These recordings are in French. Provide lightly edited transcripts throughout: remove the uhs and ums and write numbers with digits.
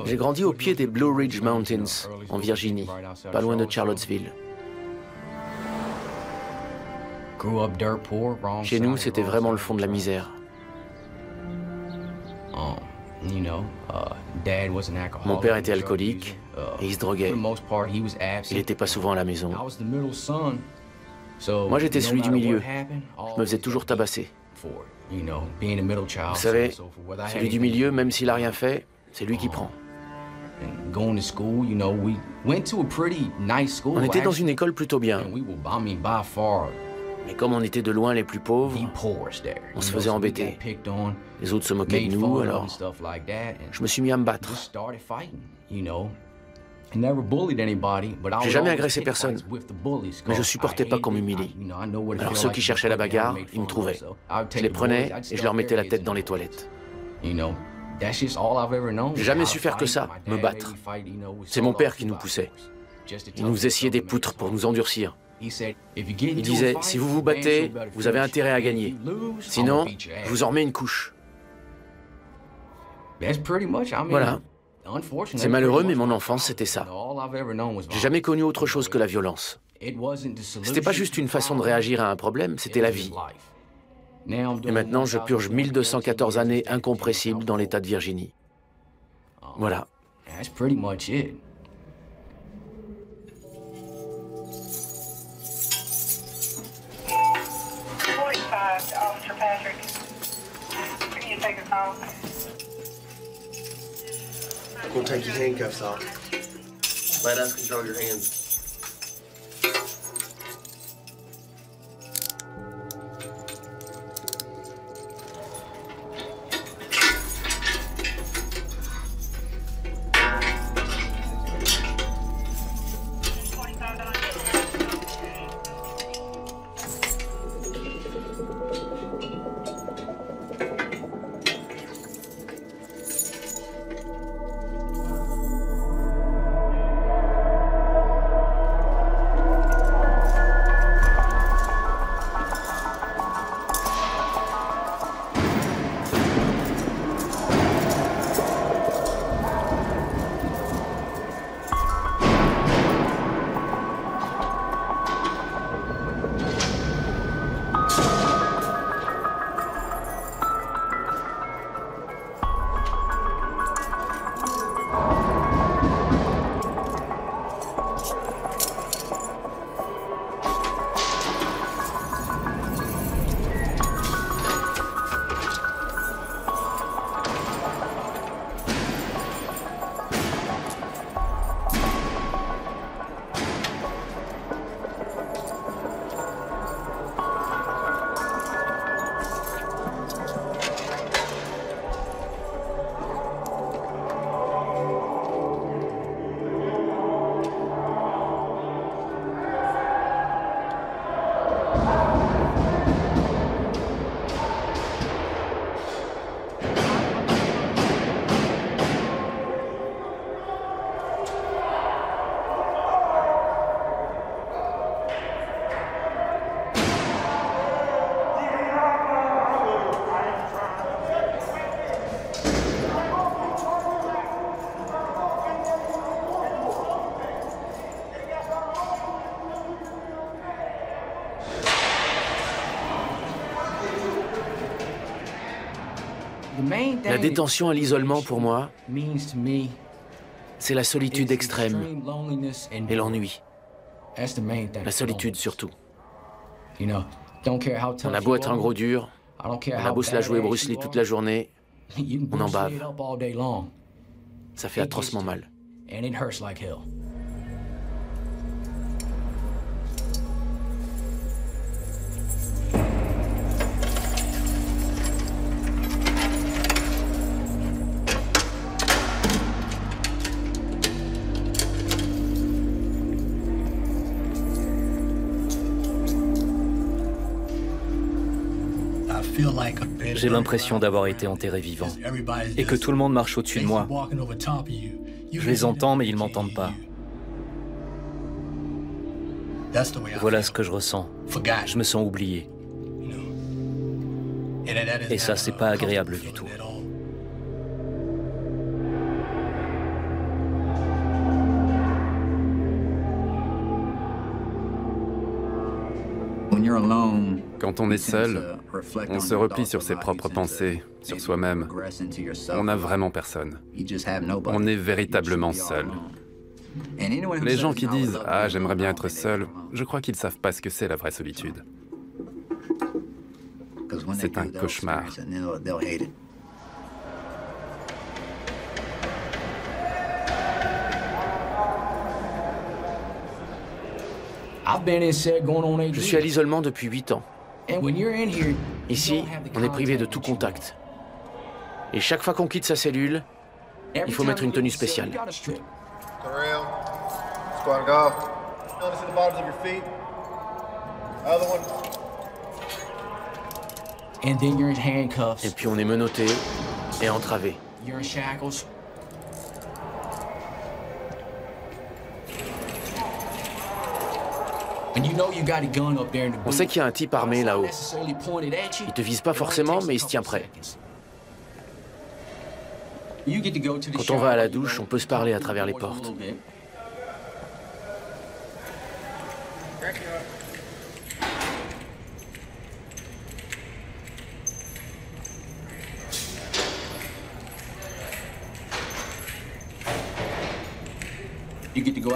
J'ai grandi au pied des Blue Ridge Mountains, en Virginie, pas loin de Charlottesville. Chez nous, c'était vraiment le fond de la misère. Mon père était alcoolique et il se droguait. Il n'était pas souvent à la maison. Moi, j'étais celui du milieu. Je me faisais toujours tabasser. Vous savez, celui du milieu, même s'il n'a rien fait, c'est lui qui prend. On était dans une école plutôt bien. Mais comme on était de loin les plus pauvres, on se faisait embêter. Les autres se moquaient de nous, alors je me suis mis à me battre. J'ai jamais agressé personne, mais je supportais pas qu'on m'humilie. Alors ceux qui cherchaient la bagarre, ils me trouvaient. Je les prenais et je leur mettais la tête dans les toilettes. J'ai jamais su faire que ça, me battre. C'est mon père qui nous poussait. Il nous faisait scier des poutres pour nous endurcir. Il disait, si vous vous battez, vous avez intérêt à gagner. Sinon, je vous en remets une couche. Voilà. C'est malheureux, mais mon enfance, c'était ça. J'ai jamais connu autre chose que la violence. C'était pas juste une façon de réagir à un problème, c'était la vie. Et maintenant, je purge 1214 années incompressibles dans l'État de Virginie. Voilà. Officer Patrick, can you take a call? We'll take your handcuffs off. Let us control your hands. La détention à l'isolement, pour moi, c'est la solitude extrême et l'ennui. La solitude, surtout. On a beau être un gros dur, on a beau se la jouer Bruce Lee toute la journée, on en bave. Ça fait atrocement mal. J'ai l'impression d'avoir été enterré vivant et que tout le monde marche au-dessus de moi. Je les entends, mais ils ne m'entendent pas. Voilà ce que je ressens. Je me sens oublié. Et ça, c'est pas agréable du tout. Quand on est seul, on se replie sur ses propres pensées, sur soi-même. On n'a vraiment personne. On est véritablement seul. Les gens qui disent « Ah, j'aimerais bien être seul », je crois qu'ils ne savent pas ce que c'est la vraie solitude. C'est un cauchemar. Je suis à l'isolement depuis 8 ans. Ici, on est privé de tout contact. Et chaque fois qu'on quitte sa cellule, il faut mettre une tenue spéciale. Et puis on est menotté et entravé. On sait qu'il y a un type armé là-haut. Il te vise pas forcément, mais il se tient prêt. Quand on va à la douche, on peut se parler à travers les portes.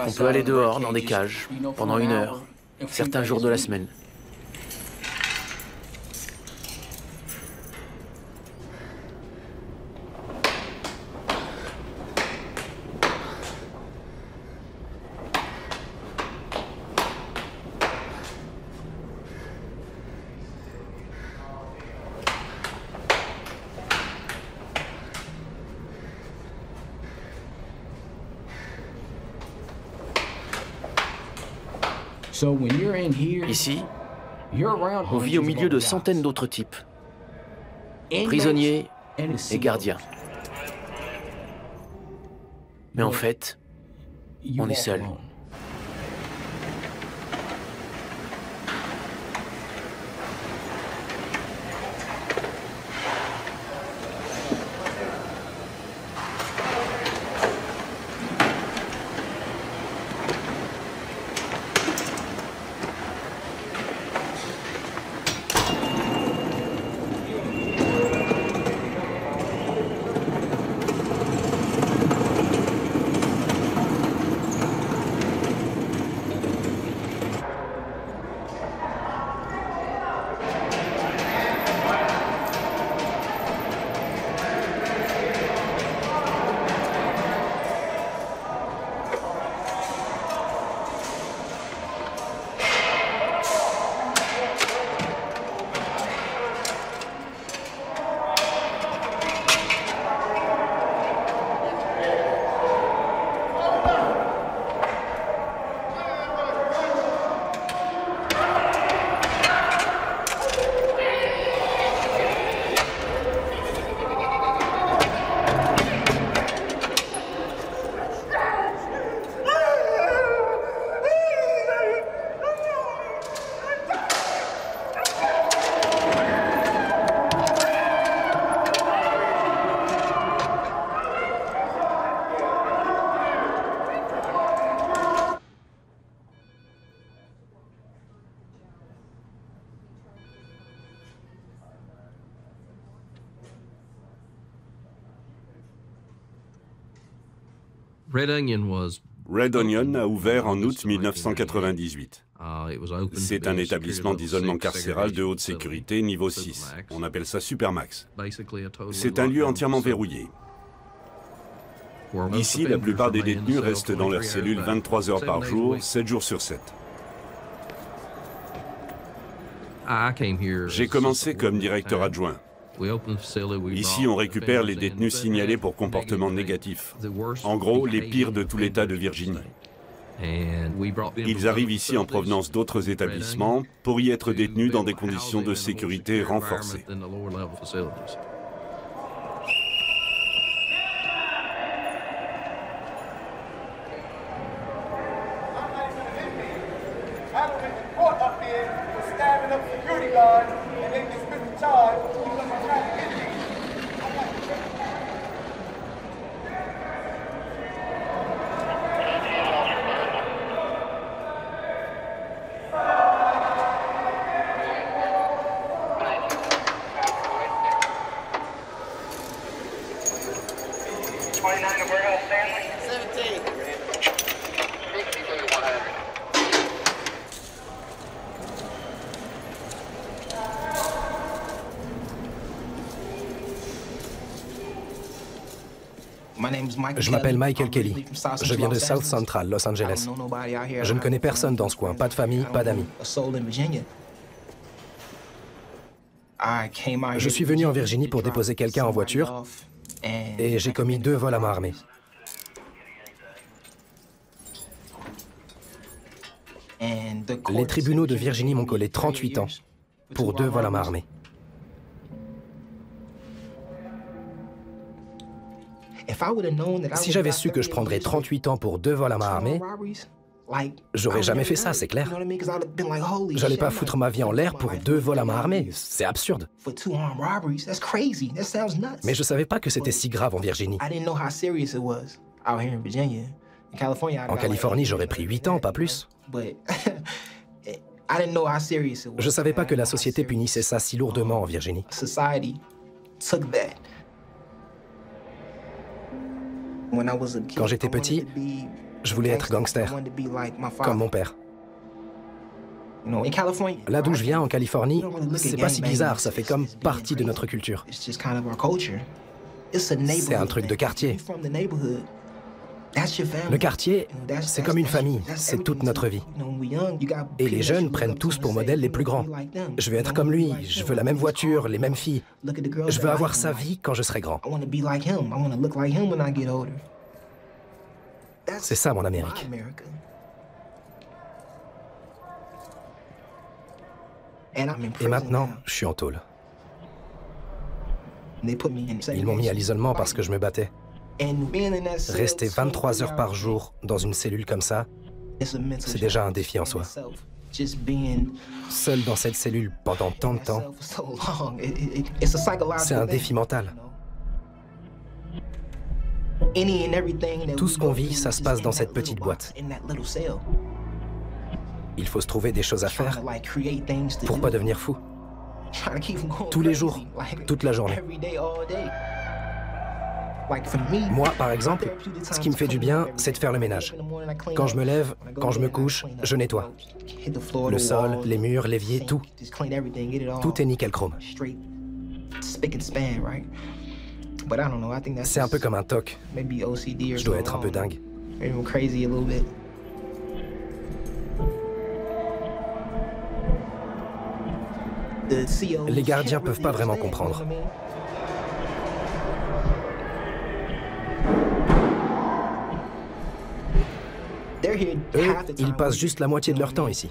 On peut aller dehors, dans des cages, pendant 1 heure, certains jours de la semaine. Ici, on vit au milieu de centaines d'autres types, prisonniers et gardiens. Mais en fait, on est seul. Red Onion a ouvert en août 1998. C'est un établissement d'isolement carcéral de haute sécurité niveau 6. On appelle ça Supermax. C'est un lieu entièrement verrouillé. Ici, la plupart des détenus restent dans leur cellule 23 heures par jour, 7 jours sur 7. J'ai commencé comme directeur adjoint. Ici, on récupère les détenus signalés pour comportement négatif. En gros, les pires de tout l'État de Virginie. Ils arrivent ici en provenance d'autres établissements pour y être détenus dans des conditions de sécurité renforcées. 29 to warehouse family. 17. 60,100. Je m'appelle Michael Kelly. Je viens de South Central, Los Angeles. Je ne connais personne dans ce coin, pas de famille, pas d'amis. Je suis venu en Virginie pour déposer quelqu'un en voiture et j'ai commis 2 vols à main armée. Les tribunaux de Virginie m'ont collé 38 ans pour 2 vols à main armée. Si j'avais su que je prendrais 38 ans pour 2 vols à main armée, j'aurais jamais fait ça, c'est clair. J'allais pas foutre ma vie en l'air pour 2 vols à main armée, c'est absurde. Mais je savais pas que c'était si grave en Virginie. En Californie, j'aurais pris 8 ans, pas plus. Je savais pas que la société punissait ça si lourdement en Virginie. Quand j'étais petit, je voulais être gangster, comme mon père. Là d'où je viens, en Californie, c'est pas si bizarre, ça fait comme partie de notre culture. C'est un truc de quartier. Le quartier, c'est comme une famille, c'est toute notre vie. Et les jeunes prennent tous pour modèle les plus grands. Je veux être comme lui, je veux la même voiture, les mêmes filles. Je veux avoir sa vie quand je serai grand. C'est ça mon Amérique. Et maintenant, je suis en tôle. Ils m'ont mis à l'isolement parce que je me battais. Rester 23 heures par jour dans une cellule comme ça, c'est déjà un défi en soi. Seul dans cette cellule pendant tant de temps, c'est un défi mental. Tout ce qu'on vit, ça se passe dans cette petite boîte. Il faut se trouver des choses à faire pour pas devenir fou. Tous les jours, toute la journée. Moi, par exemple, ce qui me fait du bien, c'est de faire le ménage. Quand je me lève, quand je me couche, je nettoie. Le sol, les murs, l'évier, tout. Tout est nickel chrome. C'est un peu comme un TOC. Je dois être un peu dingue. Les gardiens peuvent pas vraiment comprendre. Eux, ils passent juste la moitié de leur temps ici.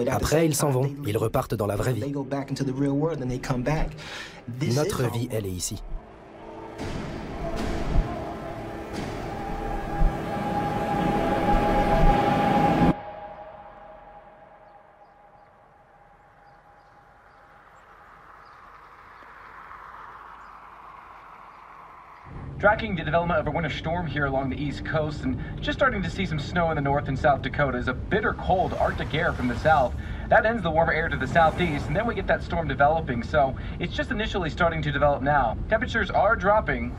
Après, ils s'en vont, ils repartent dans la vraie vie. Notre vie, elle est ici. Tracking the development of a winter storm here along the east coast and just starting to see some snow in the North and South Dakotas. A bitter cold Arctic air from the south. That ends the warmer air to the southeast, and then we get that storm developing. So it's just initially starting to develop now. Temperatures are dropping.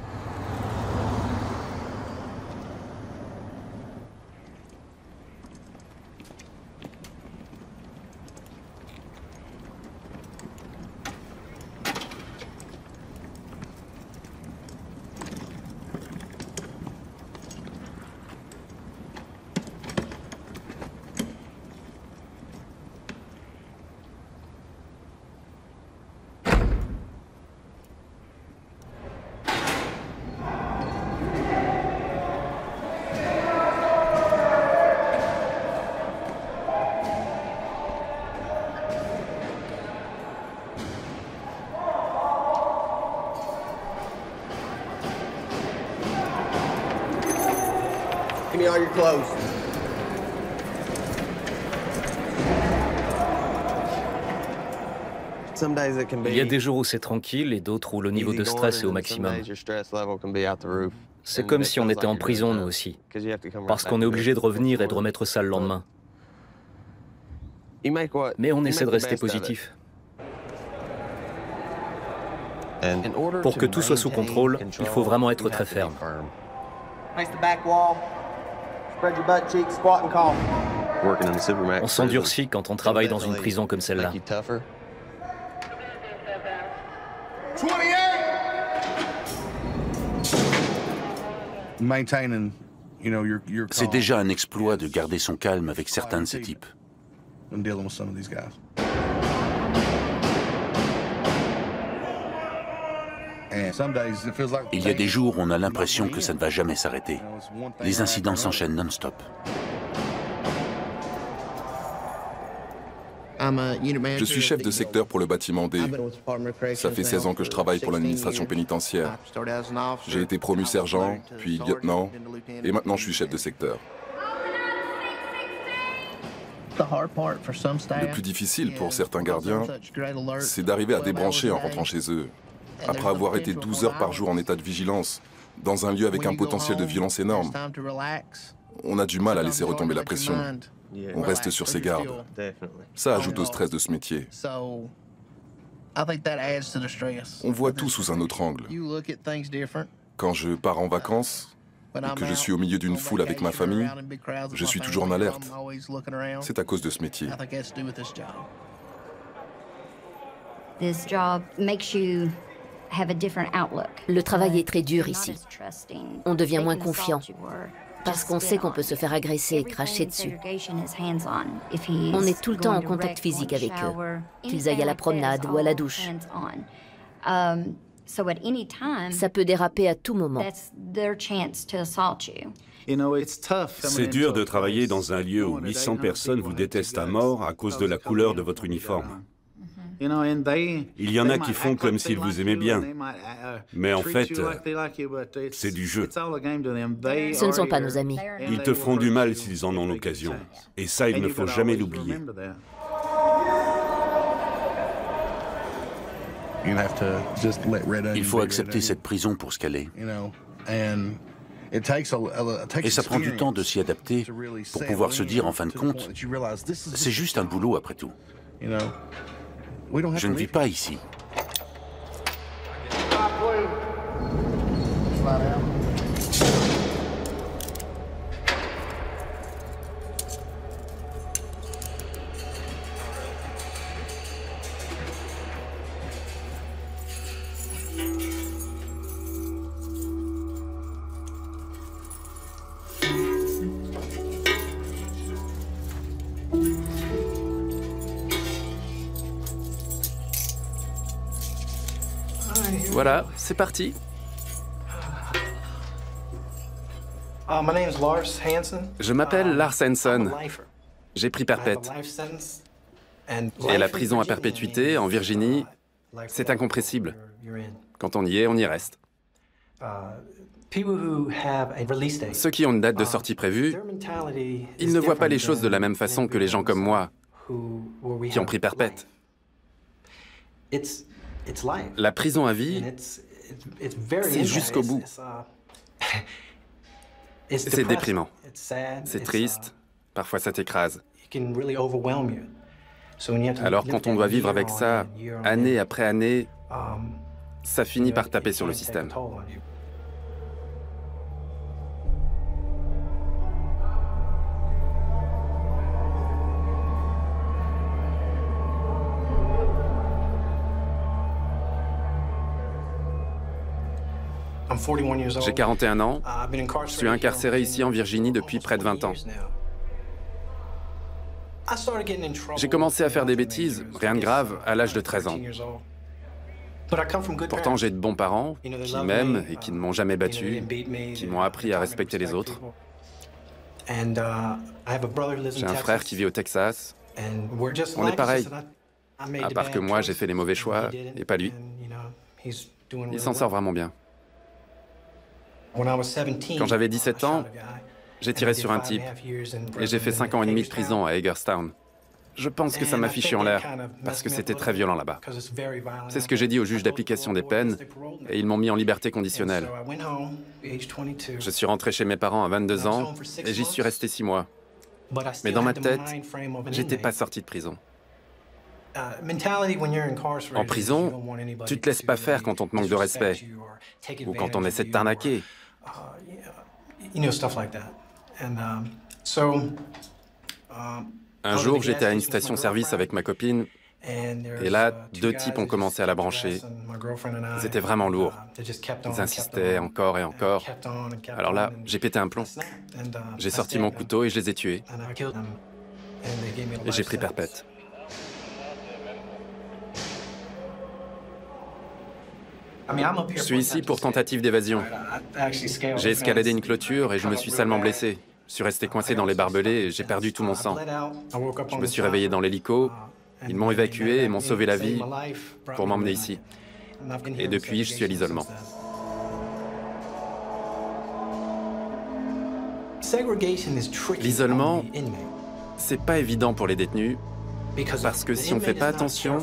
Give me all your clothes. Il y a des jours où c'est tranquille et d'autres où le niveau de stress est au maximum. C'est comme si on était en prison, nous aussi, parce qu'on est obligé de revenir et de remettre ça le lendemain. Mais on essaie de rester positif. Pour que tout soit sous contrôle, il faut vraiment être très ferme. On s'endurcit quand on travaille dans une prison comme celle-là. C'est déjà un exploit de garder son calme avec certains de ces types. Il y a des jours où on a l'impression que ça ne va jamais s'arrêter. Les incidents s'enchaînent non-stop. Je suis chef de secteur pour le bâtiment D. Ça fait 16 ans que je travaille pour l'administration pénitentiaire. J'ai été promu sergent, puis lieutenant, et maintenant je suis chef de secteur. Le plus difficile pour certains gardiens, c'est d'arriver à débrancher en rentrant chez eux. Après avoir été 12 heures par jour en état de vigilance, dans un lieu avec un potentiel de violence énorme, on a du mal à laisser retomber la pression. On reste sur ses gardes. Ça ajoute au stress de ce métier. On voit tout sous un autre angle. Quand je pars en vacances, ou que je suis au milieu d'une foule avec ma famille, je suis toujours en alerte. C'est à cause de ce métier. Le travail est très dur ici. On devient moins confiant, parce qu'on sait qu'on peut se faire agresser et cracher dessus. On est tout le temps en contact physique avec eux, qu'ils aillent à la promenade ou à la douche. Ça peut déraper à tout moment. C'est dur de travailler dans un lieu où 800 personnes vous détestent à mort à cause de la couleur de votre uniforme. Il y en a qui font comme s'ils vous aimaient bien, mais en fait, c'est du jeu. Ce ne sont pas nos amis. Ils te feront du mal s'ils en ont l'occasion, et ça, il ne faut jamais l'oublier. Il faut accepter cette prison pour ce qu'elle est. Et ça prend du temps de s'y adapter pour pouvoir se dire, en fin de compte, c'est juste un boulot après tout. Je ne vis pas ici. Voilà, c'est parti. Je m'appelle Lars Hansen. J'ai pris perpète. Et la prison à perpétuité, en Virginie, c'est incompressible. Quand on y est, on y reste. Ceux qui ont une date de sortie prévue, ils ne voient pas les choses de la même façon que les gens comme moi, qui ont pris perpète. La prison à vie, c'est jusqu'au bout. C'est déprimant. C'est triste. Parfois, ça t'écrase. Alors, quand on doit vivre avec ça, année après année, ça finit par taper sur le système. J'ai 41 ans, je suis incarcéré ici en Virginie depuis près de 20 ans. J'ai commencé à faire des bêtises, rien de grave, à l'âge de 13 ans. Pourtant, j'ai de bons parents qui m'aiment et qui ne m'ont jamais battu, qui m'ont appris à respecter les autres. J'ai un frère qui vit au Texas. On est pareil, à part que moi, j'ai fait les mauvais choix et pas lui. Il s'en sort vraiment bien. Quand j'avais 17 ans, j'ai tiré sur un type et j'ai fait 5 ans et demi de prison à Hagerstown. Je pense que ça m'a fichu en l'air parce que c'était très violent là-bas. C'est ce que j'ai dit au juge d'application des peines et ils m'ont mis en liberté conditionnelle. Je suis rentré chez mes parents à 22 ans et j'y suis resté 6 mois. Mais dans ma tête, j'étais pas sorti de prison. En prison, tu te laisses pas faire quand on te manque de respect ou quand on essaie de t'arnaquer. Un jour, j'étais à une station-service avec ma copine, et là, deux types ont commencé à la brancher. Ils étaient vraiment lourds. Ils insistaient encore et encore. Alors là, j'ai pété un plomb. J'ai sorti mon couteau et je les ai tués. Et j'ai pris perpète. Je suis ici pour tentative d'évasion. J'ai escaladé une clôture et je me suis salement blessé. Je suis resté coincé dans les barbelés et j'ai perdu tout mon sang. Je me suis réveillé dans l'hélico. Ils m'ont évacué et m'ont sauvé la vie pour m'emmener ici. Et depuis, je suis à l'isolement. L'isolement, c'est pas évident pour les détenus, parce que si on fait pas attention,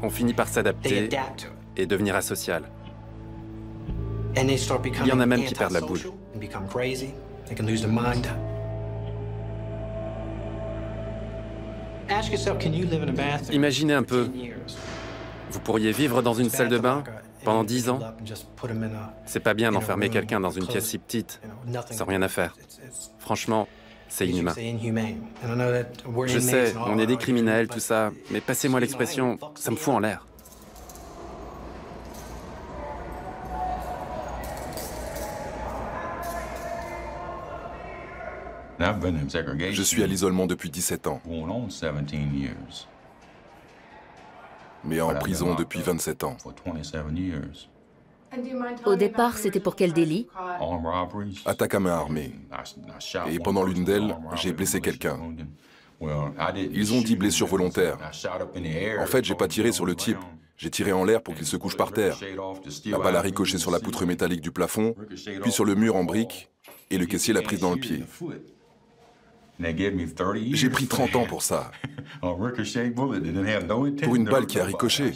on finit par s'adapter et devenir asocial. Il y en a même qui perdent la boule. Imaginez un peu, vous pourriez vivre dans une salle de bain pendant 10 ans. C'est pas bien d'enfermer quelqu'un dans une pièce si petite, sans rien à faire. Franchement, c'est inhumain. Je sais, on est des criminels, tout ça, mais passez-moi l'expression, ça me fout en l'air. Je suis à l'isolement depuis 17 ans, mais en prison depuis 27 ans. Au départ, c'était pour quel délit? Attaque à main armée. Et pendant l'une d'elles, j'ai blessé quelqu'un. Ils ont dit blessure volontaire. En fait, j'ai pas tiré sur le type. J'ai tiré en l'air pour qu'il se couche par terre. La balle a ricoché sur la poutre métallique du plafond, puis sur le mur en briques, et le caissier l'a prise dans le pied. J'ai pris 30 ans pour ça. Pour une balle qui a ricoché.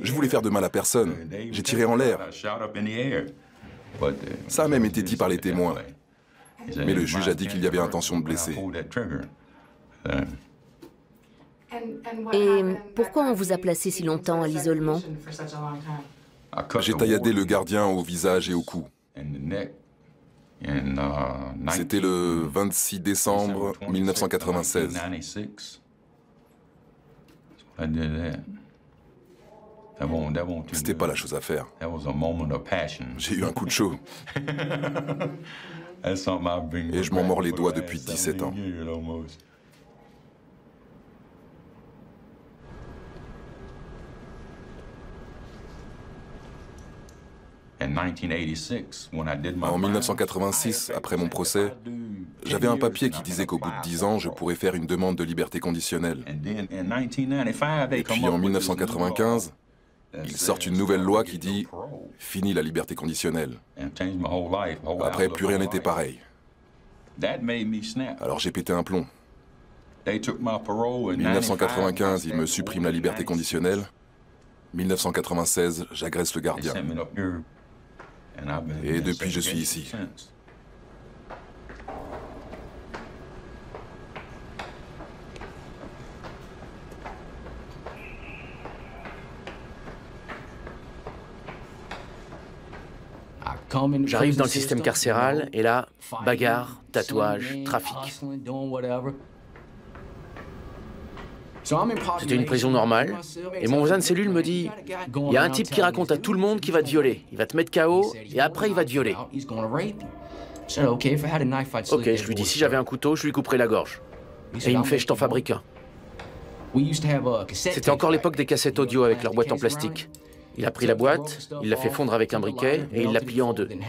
Je voulais faire de mal à personne. J'ai tiré en l'air. Ça a même été dit par les témoins. Mais le juge a dit qu'il y avait intention de blesser. Et pourquoi on vous a placé si longtemps à l'isolement? J'ai tailladé le gardien au visage et au cou. C'était le 26 décembre 1996. C'était pas la chose à faire. J'ai eu un coup de chaud. Et je m'en mords les doigts depuis 17 ans. En 1986, après mon procès, j'avais un papier qui disait qu'au bout de 10 ans, je pourrais faire une demande de liberté conditionnelle. Et puis en 1995, ils sortent une nouvelle loi qui dit « Fini la liberté conditionnelle ». Après, plus rien n'était pareil. Alors j'ai pété un plomb. En 1995, ils me suppriment la liberté conditionnelle. 1996, j'agresse le gardien. Et depuis, je suis ici. J'arrive dans le système carcéral et là, bagarre, tatouage, trafic. C'était une prison normale, et mon voisin de cellule me dit « Il y a un type qui raconte à tout le monde qu'il va te violer. Il va te mettre KO, et après il va te violer. » Ok, je lui dis « Si j'avais un couteau, je lui couperais la gorge. » Et il me fait « Je t'en fabrique un. » C'était encore l'époque des cassettes audio avec leur boîte en plastique. Il a pris la boîte, il l'a fait fondre avec un briquet, et il l'a pliée en deux. Puis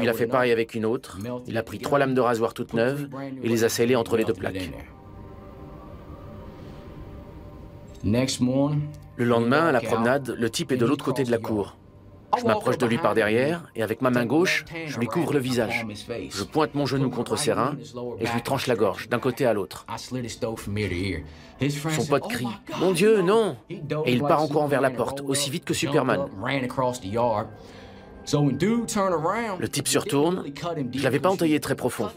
il a fait pareil avec une autre. Il a pris 3 lames de rasoir toutes neuves, et les a scellées entre les 2 plaques. Le lendemain, à la promenade, le type est de l'autre côté de la cour. Je m'approche de lui par derrière et avec ma main gauche, je lui couvre le visage. Je pointe mon genou contre ses reins et je lui tranche la gorge d'un côté à l'autre. Son pote crie « Mon Dieu, non !» et il part en courant vers la porte, aussi vite que Superman. Le type se retourne. Je l'avais pas entaillé très profond.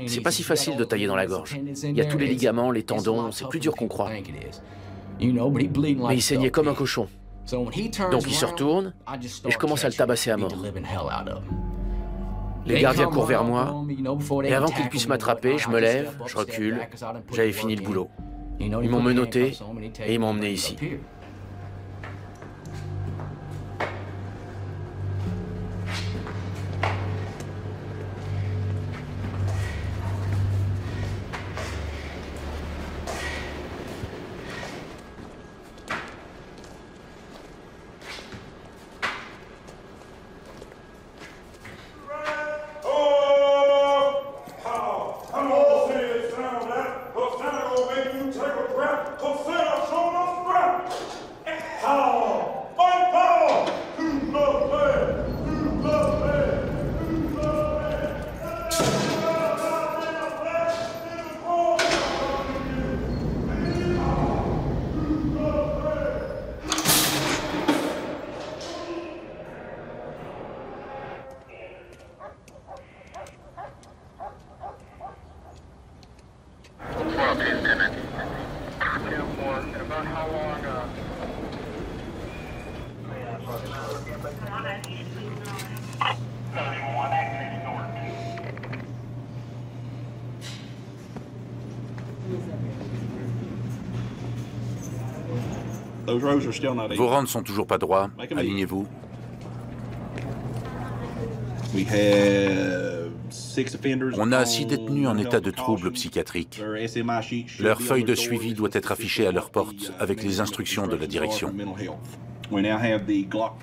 C'est pas si facile de tailler dans la gorge. Il y a tous les ligaments, les tendons, c'est plus dur qu'on croit. Mais il saignait comme un cochon. Donc il se retourne et je commence à le tabasser à mort. Les gardiens courent vers moi et avant qu'ils puissent m'attraper, je me lève, je recule, j'avais fini le boulot. Ils m'ont menotté et ils m'ont emmené ici. Vos rangs ne sont toujours pas droits. Alignez-vous. On a 6 détenus en état de trouble psychiatrique. Leur feuille de suivi doit être affichée à leur porte avec les instructions de la direction.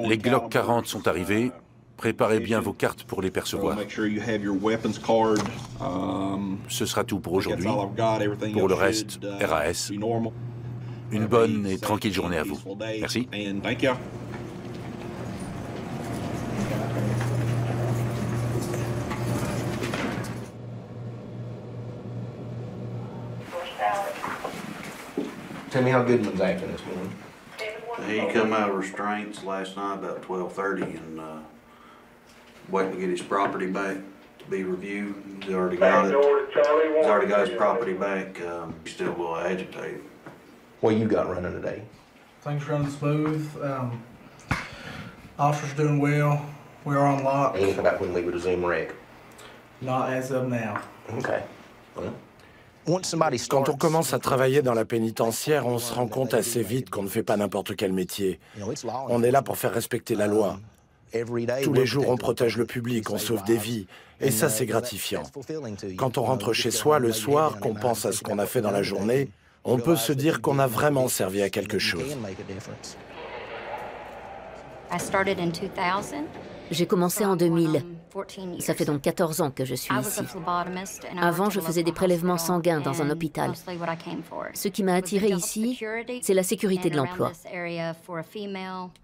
Les Glock 40 sont arrivés. Préparez bien vos cartes pour les percevoir. Ce sera tout pour aujourd'hui. Pour le reste, RAS. Une bonne et tranquille journée à vous. Merci. Tell me how Goodman's acting this morning. He come out of restraints last night about 12:30 and waiting to get his property back to be reviewed. He's already got it. He's already got his property back. He's still a little agitated. What you got running today? Things running smooth. Officers doing well. We're on lock. Anything about when we would resume rec? Not as of now. Okay. Well. Quand on commence à travailler dans la pénitentiaire, on se rend compte assez vite qu'on ne fait pas n'importe quel métier. On est là pour faire respecter la loi. Tous les jours, on protège le public, on sauve des vies. Et ça, c'est gratifiant. Quand on rentre chez soi le soir, qu'on pense à ce qu'on a fait dans la journée, on peut se dire qu'on a vraiment servi à quelque chose. J'ai commencé en 2000. Ça fait donc 14 ans que je suis ici. Avant, je faisais des prélèvements sanguins dans un hôpital. Ce qui m'a attiré ici, c'est la sécurité de l'emploi.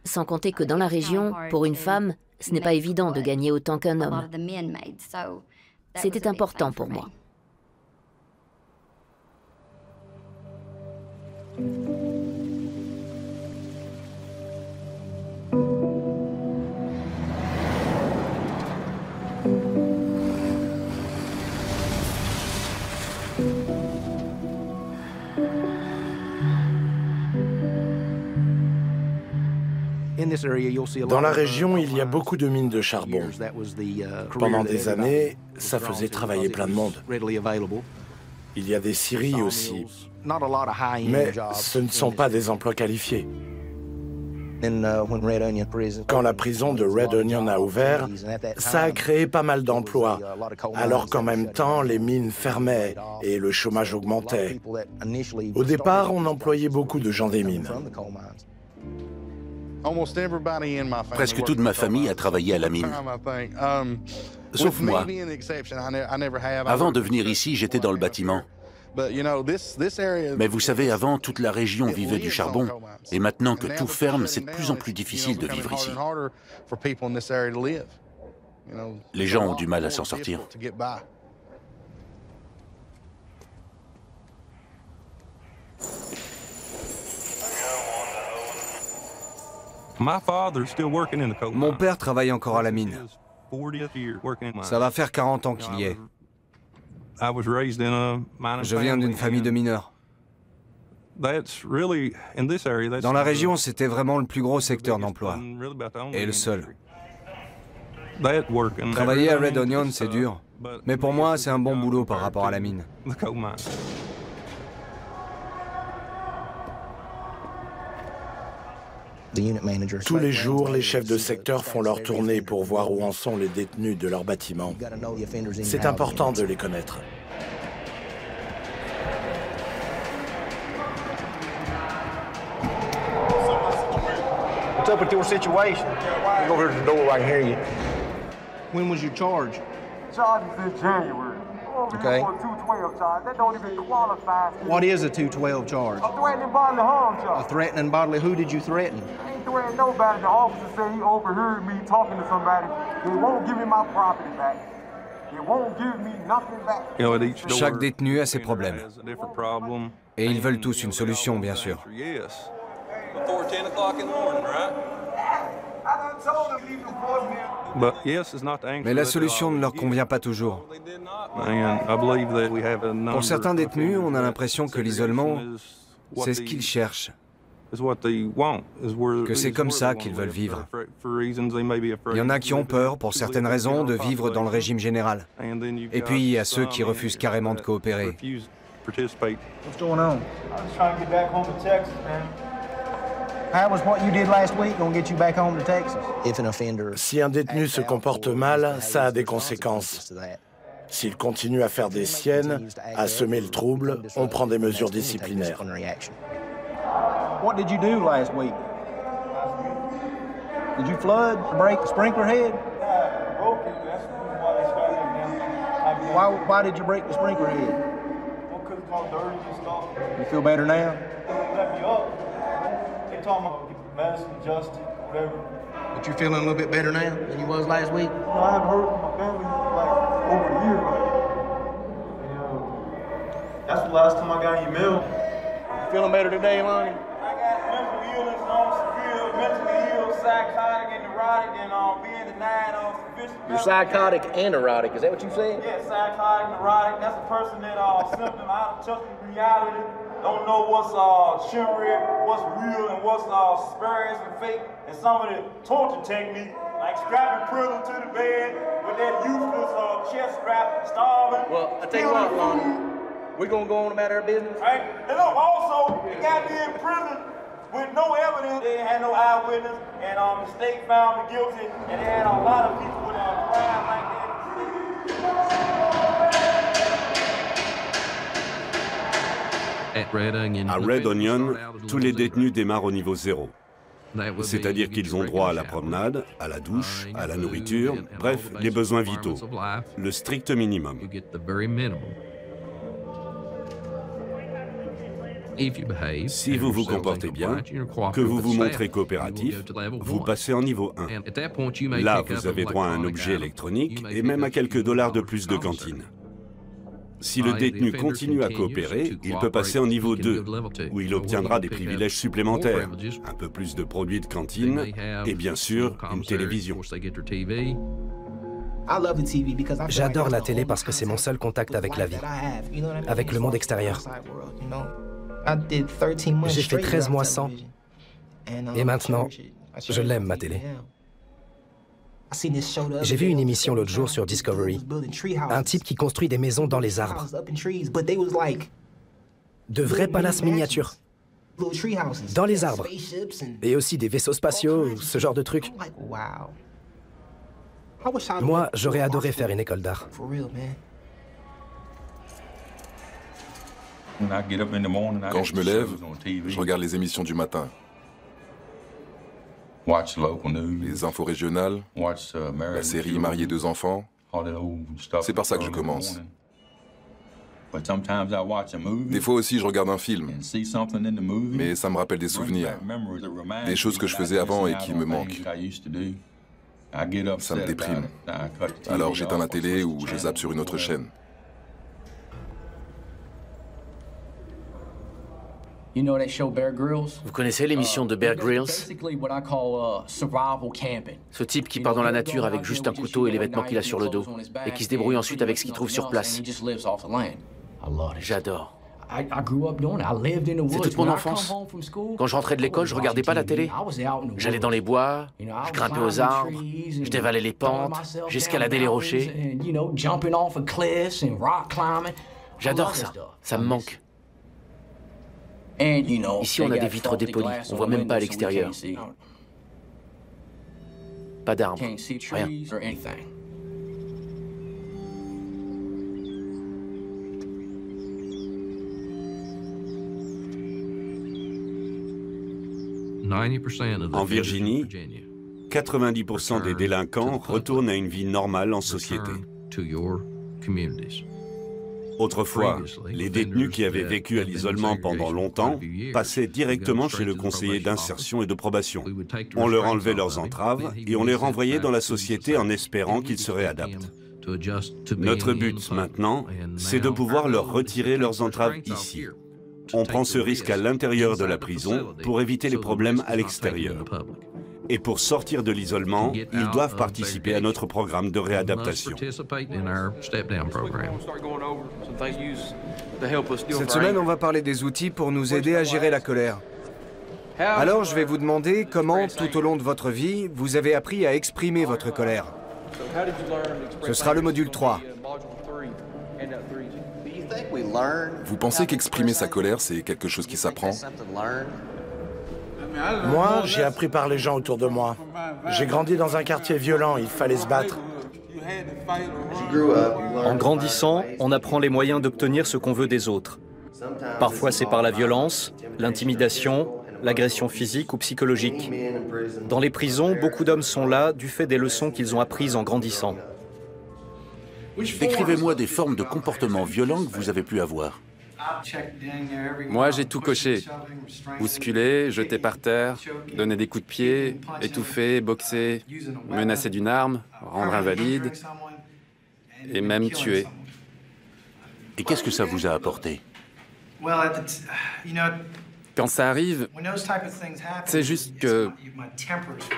Sans compter que dans la région, pour une femme, ce n'est pas évident de gagner autant qu'un homme. C'était important pour moi. Dans la région, il y a beaucoup de mines de charbon. Pendant des années, ça faisait travailler plein de monde. Il y a des scieries aussi. Mais ce ne sont pas des emplois qualifiés. Quand la prison de Red Onion a ouvert, ça a créé pas mal d'emplois, alors qu'en même temps, les mines fermaient et le chômage augmentait. Au départ, on employait beaucoup de gens des mines. Presque toute ma famille a travaillé à la mine. Sauf moi. Avant de venir ici, j'étais dans le bâtiment. Mais vous savez, avant, toute la région vivait du charbon. Et maintenant que tout ferme, c'est de plus en plus difficile de vivre ici. Les gens ont du mal à s'en sortir. Mon père travaille encore à la mine. Ça va faire 40 ans qu'il y est. Je viens d'une famille de mineurs. Dans la région, c'était vraiment le plus gros secteur d'emploi, et le seul. Travailler à Red Onion, c'est dur, mais pour moi, c'est un bon boulot par rapport à la mine. Tous les jours, les chefs de secteur font leur tournée pour voir où en sont les détenus de leur bâtiment. C'est important de les connaître. What's up with your situation? Go over to the door, I can hear you. When was your charge? Charge is in January. Okay. For a 212 charge. That don't even qualify. What is a 212 charge? A threatening bodily harm A charge. threatening bodily. Who did you threaten? I ain't threatening nobody. The officer said he overheard me talking to somebody. They won't give me my property back. They won't give me nothing back. Chaque détenu a ses problèmes. Et ils veulent tous une solution, bien sûr. Before 10 o'clock in the morning, right? I done told them leave the voicemail. Mais la solution ne leur convient pas toujours. Pour certains détenus, on a l'impression que l'isolement, c'est ce qu'ils cherchent. Que c'est comme ça qu'ils veulent vivre. Il y en a qui ont peur, pour certaines raisons, de vivre dans le régime général. Et puis, il y a ceux qui refusent carrément de coopérer. What's going on? I was trying to get back home to Texas, man. How was what you did last week gonna get you back home to Texas? Si un détenu se comporte mal, ça a des conséquences. S'il continue à faire des siennes, à semer le trouble, on prend des mesures disciplinaires. What did you do last week? Did you flood, break the sprinkler head? Broke it. That's why they started down. Why did you break the sprinkler head? Well, because it's all dirty and stuff. You feel better now? They let me up. They told me to get the medicine adjusted, whatever. But you feeling a little bit better now than you was last week? You know, I haven't heard from my family like over a year. That's the last time I got any mail. You feeling better today, Lonnie? I got mental illness, severe, mentally ill, psychotic, and neurotic, and being denied sufficient. You're psychotic and neurotic, is that what you said? Yeah, psychotic, neurotic. That's a person that symptom out of touch with reality. Don't know what's shimmery, what's real, and what's spurious and fake. And some of the torture techniques, like strapping prisoners to the bed with that useless chest strap, starving. Well, I tell you what, Lonnie, we're gonna go on about our business. Right? And look, also, they got me in prison with no evidence. They had no eyewitness, and the state found me guilty, and they had a lot of people with crime like that. À Red Onion, tous les détenus démarrent au niveau 0. C'est-à-dire qu'ils ont droit à la promenade, à la douche, à la nourriture, bref, les besoins vitaux, le strict minimum. Si vous vous comportez bien, que vous vous montrez coopératif, vous passez en niveau 1. Là, vous avez droit à un objet électronique et même à quelques dollars de plus de cantine. Si le détenu continue à coopérer, il peut passer en niveau 2, où il obtiendra des privilèges supplémentaires, un peu plus de produits de cantine et bien sûr une télévision. J'adore la télé parce que c'est mon seul contact avec la vie, avec le monde extérieur. J'ai fait 13 mois sans, et maintenant, je l'aime, ma télé. J'ai vu une émission l'autre jour sur Discovery, un type qui construit des maisons dans les arbres. De vrais palaces miniatures, dans les arbres, et aussi des vaisseaux spatiaux, ce genre de trucs. Moi, j'aurais adoré faire une école d'art. Quand je me lève, je regarde les émissions du matin. Les infos régionales, la série Marié 2 enfants. C'est par ça que je commence. Des fois aussi, je regarde un film, mais ça me rappelle des souvenirs, des choses que je faisais avant et qui me manquent. Ça me déprime. Alors j'éteins la télé ou je zappe sur une autre chaîne. Vous connaissez l'émission de Bear Grylls? Ce type qui part dans la nature avec juste un couteau et les vêtements qu'il a sur le dos, et qui se débrouille ensuite avec ce qu'il trouve sur place. J'adore. C'est toute mon enfance. Quand je rentrais de l'école, je regardais pas la télé. J'allais dans les bois, je grimpais aux arbres, je dévalais les pentes, j'escaladais les rochers. J'adore ça, ça me manque. Ici, on a des vitres dépolies, on voit même pas à l'extérieur. Pas d'arbres, rien. En Virginie, 90% des délinquants retournent à une vie normale en société. Autrefois, les détenus qui avaient vécu à l'isolement pendant longtemps passaient directement chez le conseiller d'insertion et de probation. On leur enlevait leurs entraves et on les renvoyait dans la société en espérant qu'ils se réadaptent. Notre but maintenant, c'est de pouvoir leur retirer leurs entraves ici. On prend ce risque à l'intérieur de la prison pour éviter les problèmes à l'extérieur. Et pour sortir de l'isolement, ils doivent participer à notre programme de réadaptation. Cette semaine, on va parler des outils pour nous aider à gérer la colère. Alors, je vais vous demander comment, tout au long de votre vie, vous avez appris à exprimer votre colère. Ce sera le module 3. Vous pensez qu'exprimer sa colère, c'est quelque chose qui s'apprend? Moi, j'ai appris par les gens autour de moi. J'ai grandi dans un quartier violent, il fallait se battre. En grandissant, on apprend les moyens d'obtenir ce qu'on veut des autres. Parfois, c'est par la violence, l'intimidation, l'agression physique ou psychologique. Dans les prisons, beaucoup d'hommes sont là du fait des leçons qu'ils ont apprises en grandissant. Décrivez-moi des formes de comportement violent que vous avez pu avoir. Moi, j'ai tout coché. Bousculer, jeter par terre, donner des coups de pied, étouffer, boxer, menacer d'une arme, rendre invalide et même tuer. Et qu'est-ce que ça vous a apporté? Quand ça arrive, c'est juste que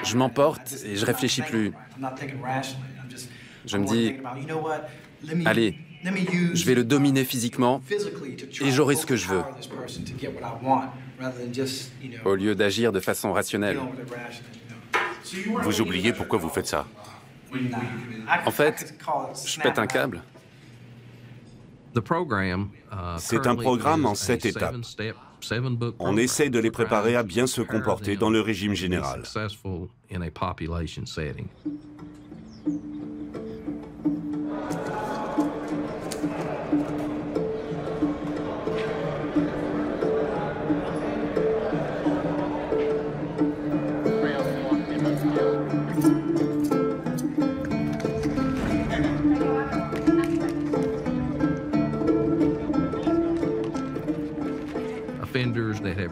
je m'emporte et je réfléchis plus. Je me dis, allez, je vais le dominer physiquement et j'aurai ce que je veux, au lieu d'agir de façon rationnelle. Vous oubliez pourquoi vous faites ça? En fait, je pète un câble. C'est un programme en 7 étapes. On essaie de les préparer à bien se comporter dans le régime général.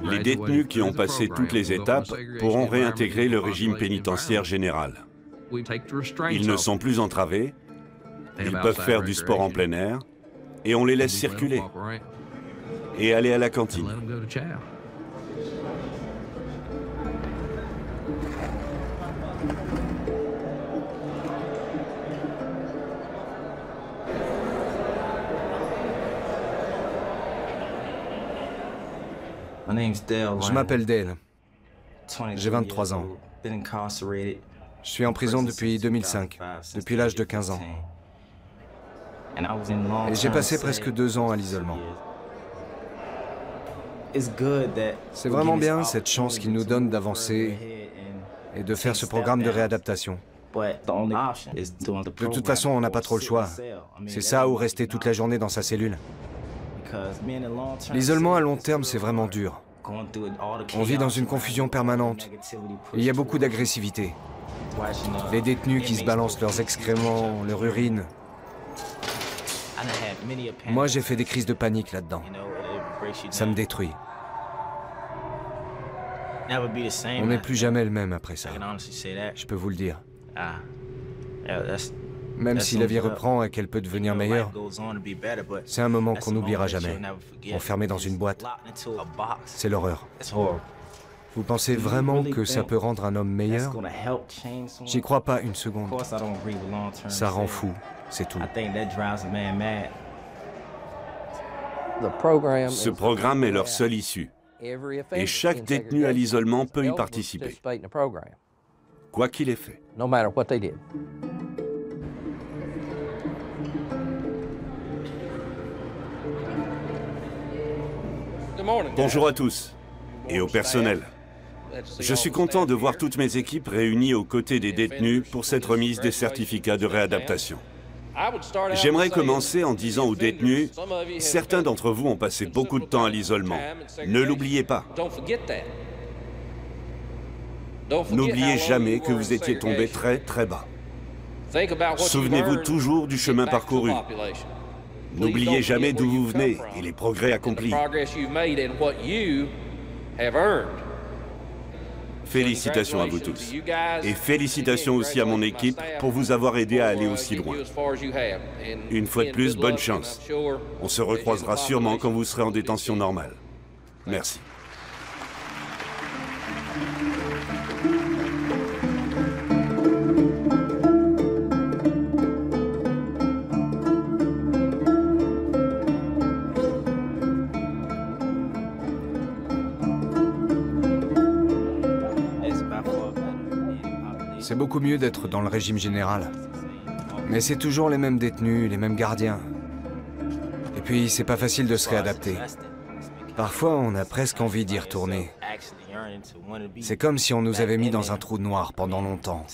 Les détenus qui ont passé toutes les étapes pourront réintégrer le régime pénitentiaire général. Ils ne sont plus entravés, ils peuvent faire du sport en plein air, et on les laisse circuler et aller à la cantine. Je m'appelle Dale. J'ai 23 ans. Je suis en prison depuis 2005, depuis l'âge de 15 ans. Et j'ai passé presque 2 ans à l'isolement. C'est vraiment bien cette chance qu'il nous donne d'avancer et de faire ce programme de réadaptation. De toute façon, on n'a pas trop le choix. C'est ça ou rester toute la journée dans sa cellule. L'isolement à long terme, c'est vraiment dur. On vit dans une confusion permanente. Il y a beaucoup d'agressivité. Les détenus qui se balancent leurs excréments, leur urine. Moi, j'ai fait des crises de panique là-dedans. Ça me détruit. On n'est plus jamais le même après ça. Je peux vous le dire. Même si la vie reprend et qu'elle peut devenir meilleure, c'est un moment qu'on n'oubliera jamais. Enfermé dans une boîte, c'est l'horreur. Vous pensez vraiment que ça peut rendre un homme meilleur? J'y crois pas une seconde. Ça rend fou, c'est tout. Ce programme est leur seule issue. Et chaque détenu à l'isolement peut y participer, quoi qu'il ait fait. Bonjour à tous et au personnel. Je suis content de voir toutes mes équipes réunies aux côtés des détenus pour cette remise des certificats de réadaptation. J'aimerais commencer en disant aux détenus, certains d'entre vous ont passé beaucoup de temps à l'isolement. Ne l'oubliez pas. N'oubliez jamais que vous étiez tombé très très bas. Souvenez-vous toujours du chemin parcouru. N'oubliez jamais d'où vous venez et les progrès accomplis. Félicitations à vous tous. Et félicitations aussi à mon équipe pour vous avoir aidé à aller aussi loin. Une fois de plus, bonne chance. On se recroisera sûrement quand vous serez en détention normale. Merci. C'est beaucoup mieux d'être dans le régime général. Mais c'est toujours les mêmes détenus, les mêmes gardiens. Et puis, c'est pas facile de se réadapter. Parfois, on a presque envie d'y retourner. C'est comme si on nous avait mis dans un trou noir pendant longtemps.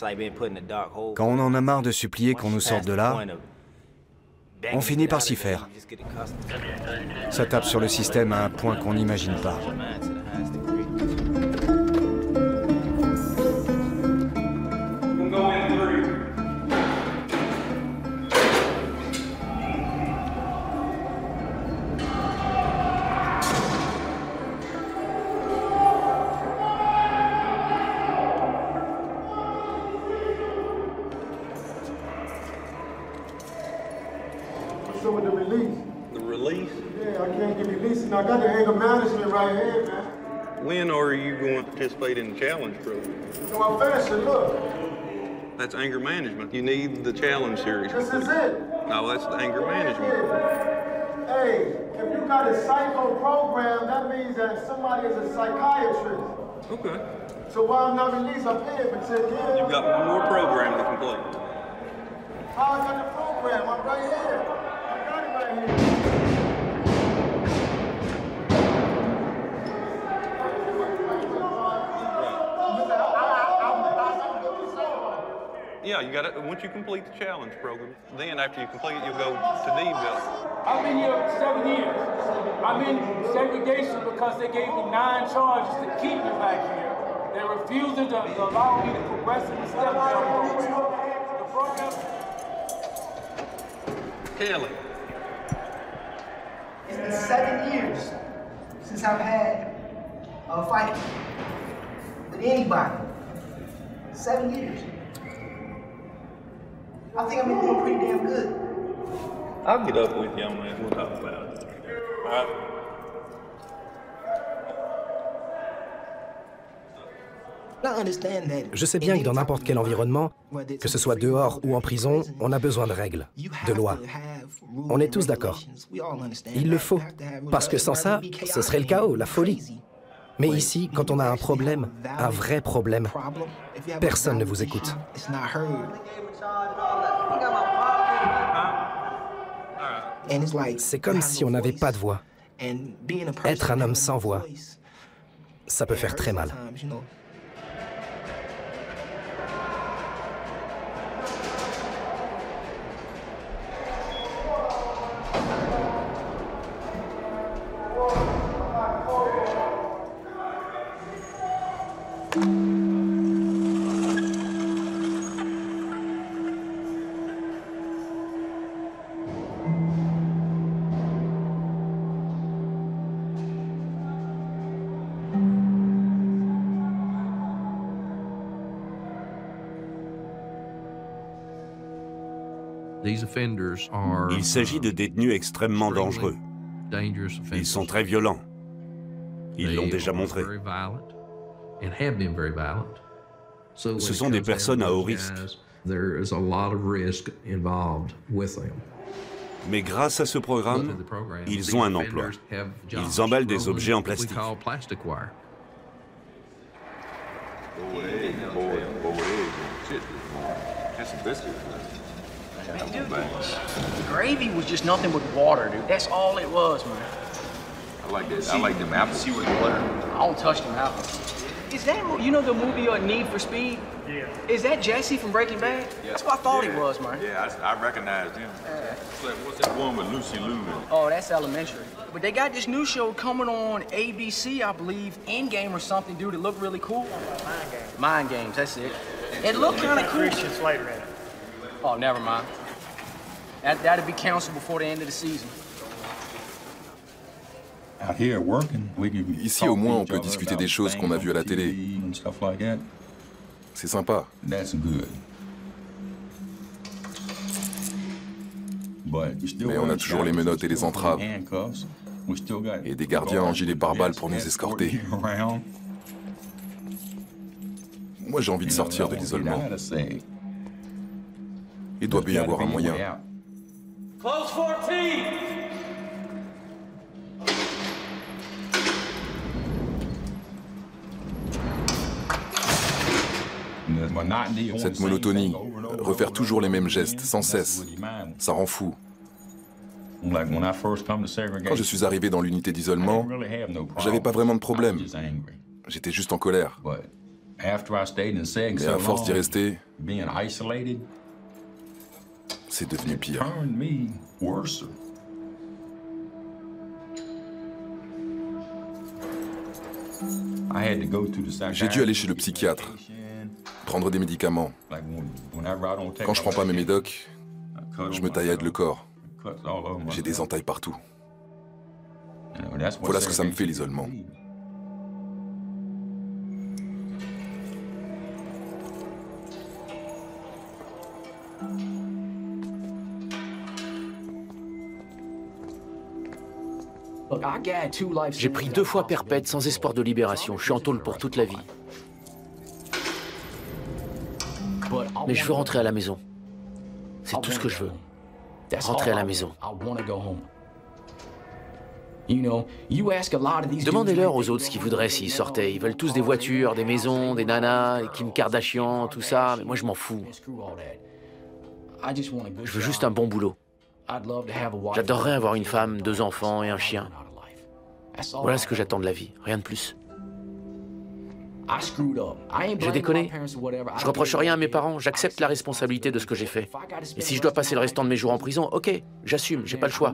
Quand on en a marre de supplier qu'on nous sorte de là, on finit par s'y faire. Ça tape sur le système à un point qu'on n'imagine pas. So with the release. The release? Yeah, I can't get released. And I got the anger management right here, man. When are you going to participate in the challenge program? So I'm finishing, look. That's anger management. You need the challenge series. This is it. No, that's the anger management. Yeah. Hey, if you got a psycho program, that means that somebody is a psychiatrist. Okay. So while I'm not released, I'm paying for 10 years. You've got one more program to complete. How I got the program? I'm right here. I got it right here. Yeah, you got it. Once you complete the challenge program, then after you complete it, you'll go to D-Bill. I've been here 7 years. I'm in segregation because they gave me 9 charges to keep me back here. They refused to allow me to progress in the step down. The program. Kelly. It's been 7 years since I've had a fight with anybody. 7 years. I think I've been doing pretty damn good. I'll get up with you on that. We'll talk about it. All right. Je sais bien que dans n'importe quel environnement, que ce soit dehors ou en prison, on a besoin de règles, de lois. On est tous d'accord. Il le faut, parce que sans ça, ce serait le chaos, la folie. Mais ici, quand on a un problème, un vrai problème, personne ne vous écoute. C'est comme si on n'avait pas de voix. Être un homme sans voix, ça peut faire très mal. Il s'agit de détenus extrêmement dangereux. Ils sont très violents. Ils l'ont déjà montré. Ce sont des personnes à haut risque. Mais grâce à ce programme, ils ont un emploi. Ils emballent des objets en plastique. Dude, the gravy was just nothing but water, dude. That's all it was, man. I like them apples. See where the butter? I don't touch them apples. Is that, you know the movie Need for Speed? Yeah. Is that Jesse from Breaking Bad? Yeah. That's what I thought he was, man. Yeah, I recognized him. What's that one with Lucy Liu? Oh, that's Elementary. But they got this new show coming on ABC, I believe, Endgame or something, dude. It looked really cool. Mind Games. Mind Games, that's it. It looked kind of cool. Christian Slater in it. Oh, never mind. That'll be canceled before the end of the season. Ici, au moins, on peut discuter des choses qu'on a vues à la télé. C'est sympa. Mais on a toujours les menottes et les entraves. Et des gardiens en gilet pare-balles pour nous escorter. Moi, j'ai envie de sortir de l'isolement. Il doit bien y avoir un moyen. Close 14! Cette monotonie, refaire toujours les mêmes gestes, sans cesse, ça rend fou. Quand je suis arrivé dans l'unité d'isolement, j'avais pas vraiment de problème. J'étais juste en colère. Mais à force d'y rester, c'est devenu pire. J'ai dû aller chez le psychiatre, prendre des médicaments. Quand je prends pas mes médocs, je me taillade le corps. J'ai des entailles partout. Voilà ce que ça me fait, l'isolement. J'ai pris 2 fois perpète sans espoir de libération. Je suis en tôle pour toute la vie. Mais je veux rentrer à la maison. C'est tout ce que je veux. Rentrer à la maison. Demandez-leur aux autres ce qu'ils voudraient s'ils sortaient. Ils veulent tous des voitures, des maisons, des nanas, des Kim Kardashian, tout ça. Mais moi, je m'en fous. Je veux juste un bon boulot. J'adorerais avoir une femme, 2 enfants et un chien. Voilà ce que j'attends de la vie, rien de plus. J'ai déconné. Je reproche rien à mes parents, j'accepte la responsabilité de ce que j'ai fait. Et si je dois passer le restant de mes jours en prison, ok, j'assume, j'ai pas le choix.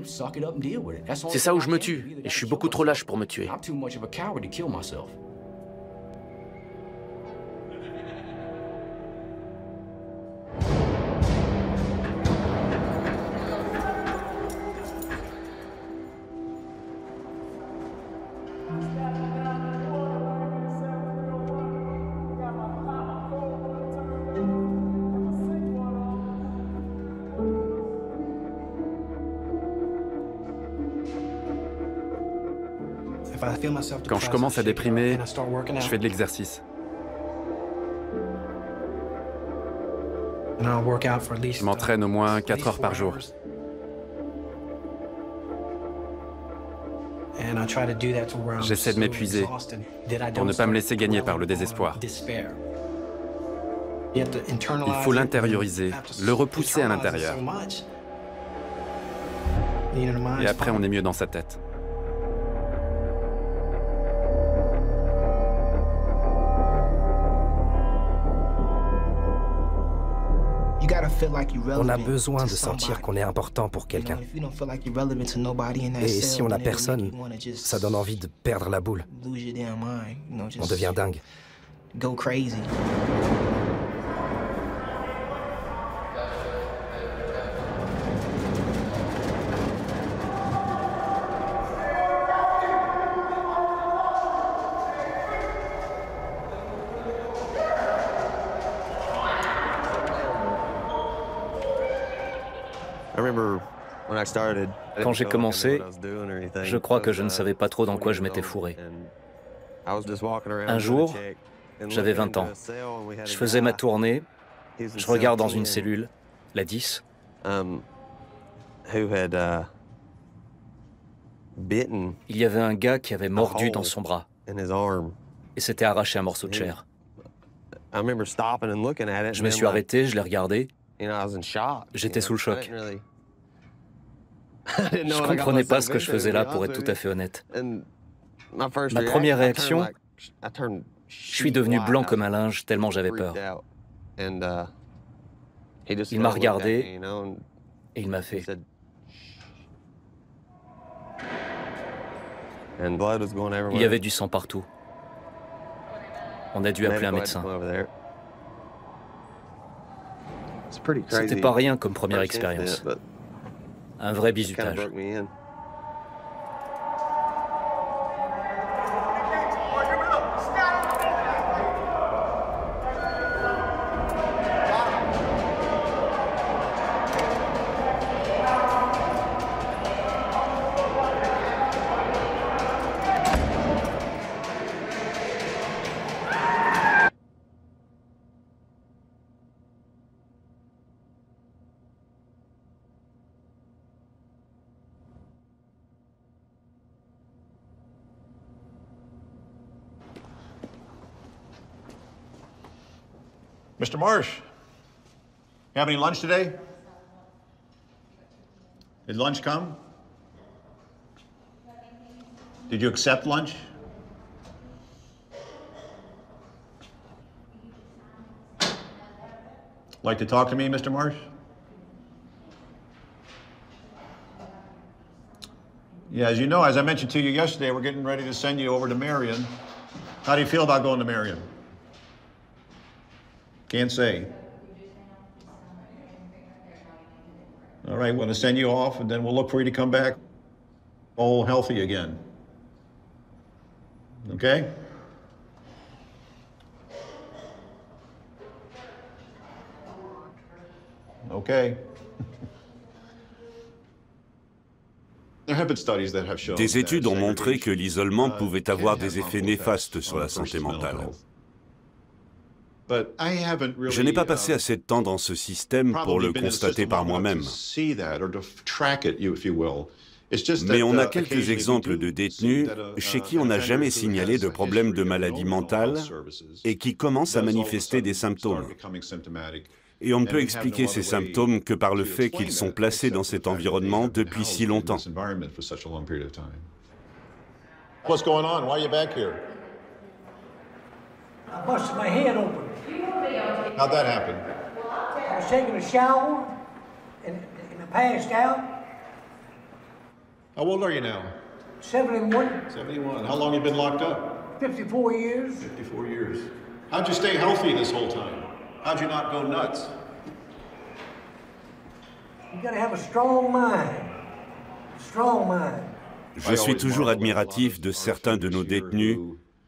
C'est ça où je me tue, et je suis beaucoup trop lâche pour me tuer. Quand je commence à déprimer, je fais de l'exercice. Je m'entraîne au moins 4 heures par jour. J'essaie de m'épuiser pour ne pas me laisser gagner par le désespoir. Il faut l'intérioriser, le repousser à l'intérieur. Et après, on est mieux dans sa tête. On a besoin de sentir qu'on est important pour quelqu'un. Et si on n'a personne, ça donne envie de perdre la boule. On devient dingue. Quand j'ai commencé, je crois que je ne savais pas trop dans quoi je m'étais fourré. Un jour, j'avais 20 ans. Je faisais ma tournée, je regarde dans une cellule, la 10. Il y avait un gars qui avait mordu dans son bras et s'était arraché un morceau de chair. Je me suis arrêté, je l'ai regardé. J'étais sous le choc. Je ne comprenais pas ce que je faisais là, pour être tout à fait honnête. Ma première réaction, je suis devenu blanc comme un linge tellement j'avais peur. Il m'a regardé et il m'a fait. Il y avait du sang partout. On a dû appeler un médecin. C'était pas rien comme première expérience. Un vrai bizutage. Mr. Marsh, you have any lunch today? Did lunch come? Did you accept lunch? Like to talk to me, Mr. Marsh? Yeah, as you know, as I mentioned to you yesterday, we're getting ready to send you over to Marion. How do you feel about going to Marion? Can't say. All right, we're going to send you off, and then we'll look for you to come back all healthy again. Okay? Okay. Des études ont montré que l'isolement pouvait avoir des effets néfastes sur la santé mentale. Je n'ai pas passé assez de temps dans ce système pour le constater par moi-même. Mais on a quelques exemples de détenus chez qui on n'a jamais signalé de problème de maladie mentale et qui commencent à manifester des symptômes. Et on ne peut expliquer ces symptômes que par le fait qu'ils sont placés dans cet environnement depuis si longtemps. What's going on? Why are you back here? I busted my head open. How'd that happen? I was taking a shower and I passed out. How old are you now? 71. 71. How long have you been locked up? 54 years. 54 years. How'd you stay healthy this whole time? How'd you not go nuts? You gotta have a strong mind. Strong mind. Je suis toujours admiratif de certains de nos détenus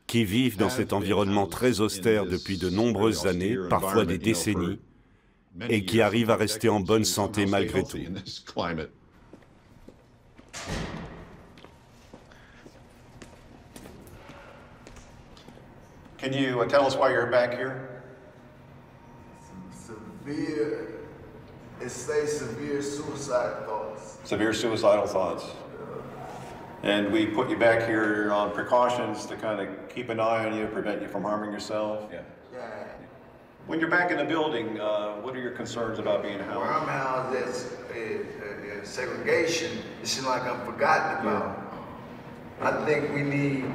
qui vivent dans cet environnement très austère depuis de nombreuses années, parfois des décennies, et qui arrivent à rester en bonne santé malgré tout. Can you tell us why you're back here? It says severe suicide thoughts. Severe suicidal thoughts. And we put you back here on precautions to kind of keep an eye on you, prevent you from harming yourself. Yeah. When you're back in the building, what are your concerns about being housed? Where I'm housed, that's segregation. It seems like I'm forgotten about. Yeah. I think we need,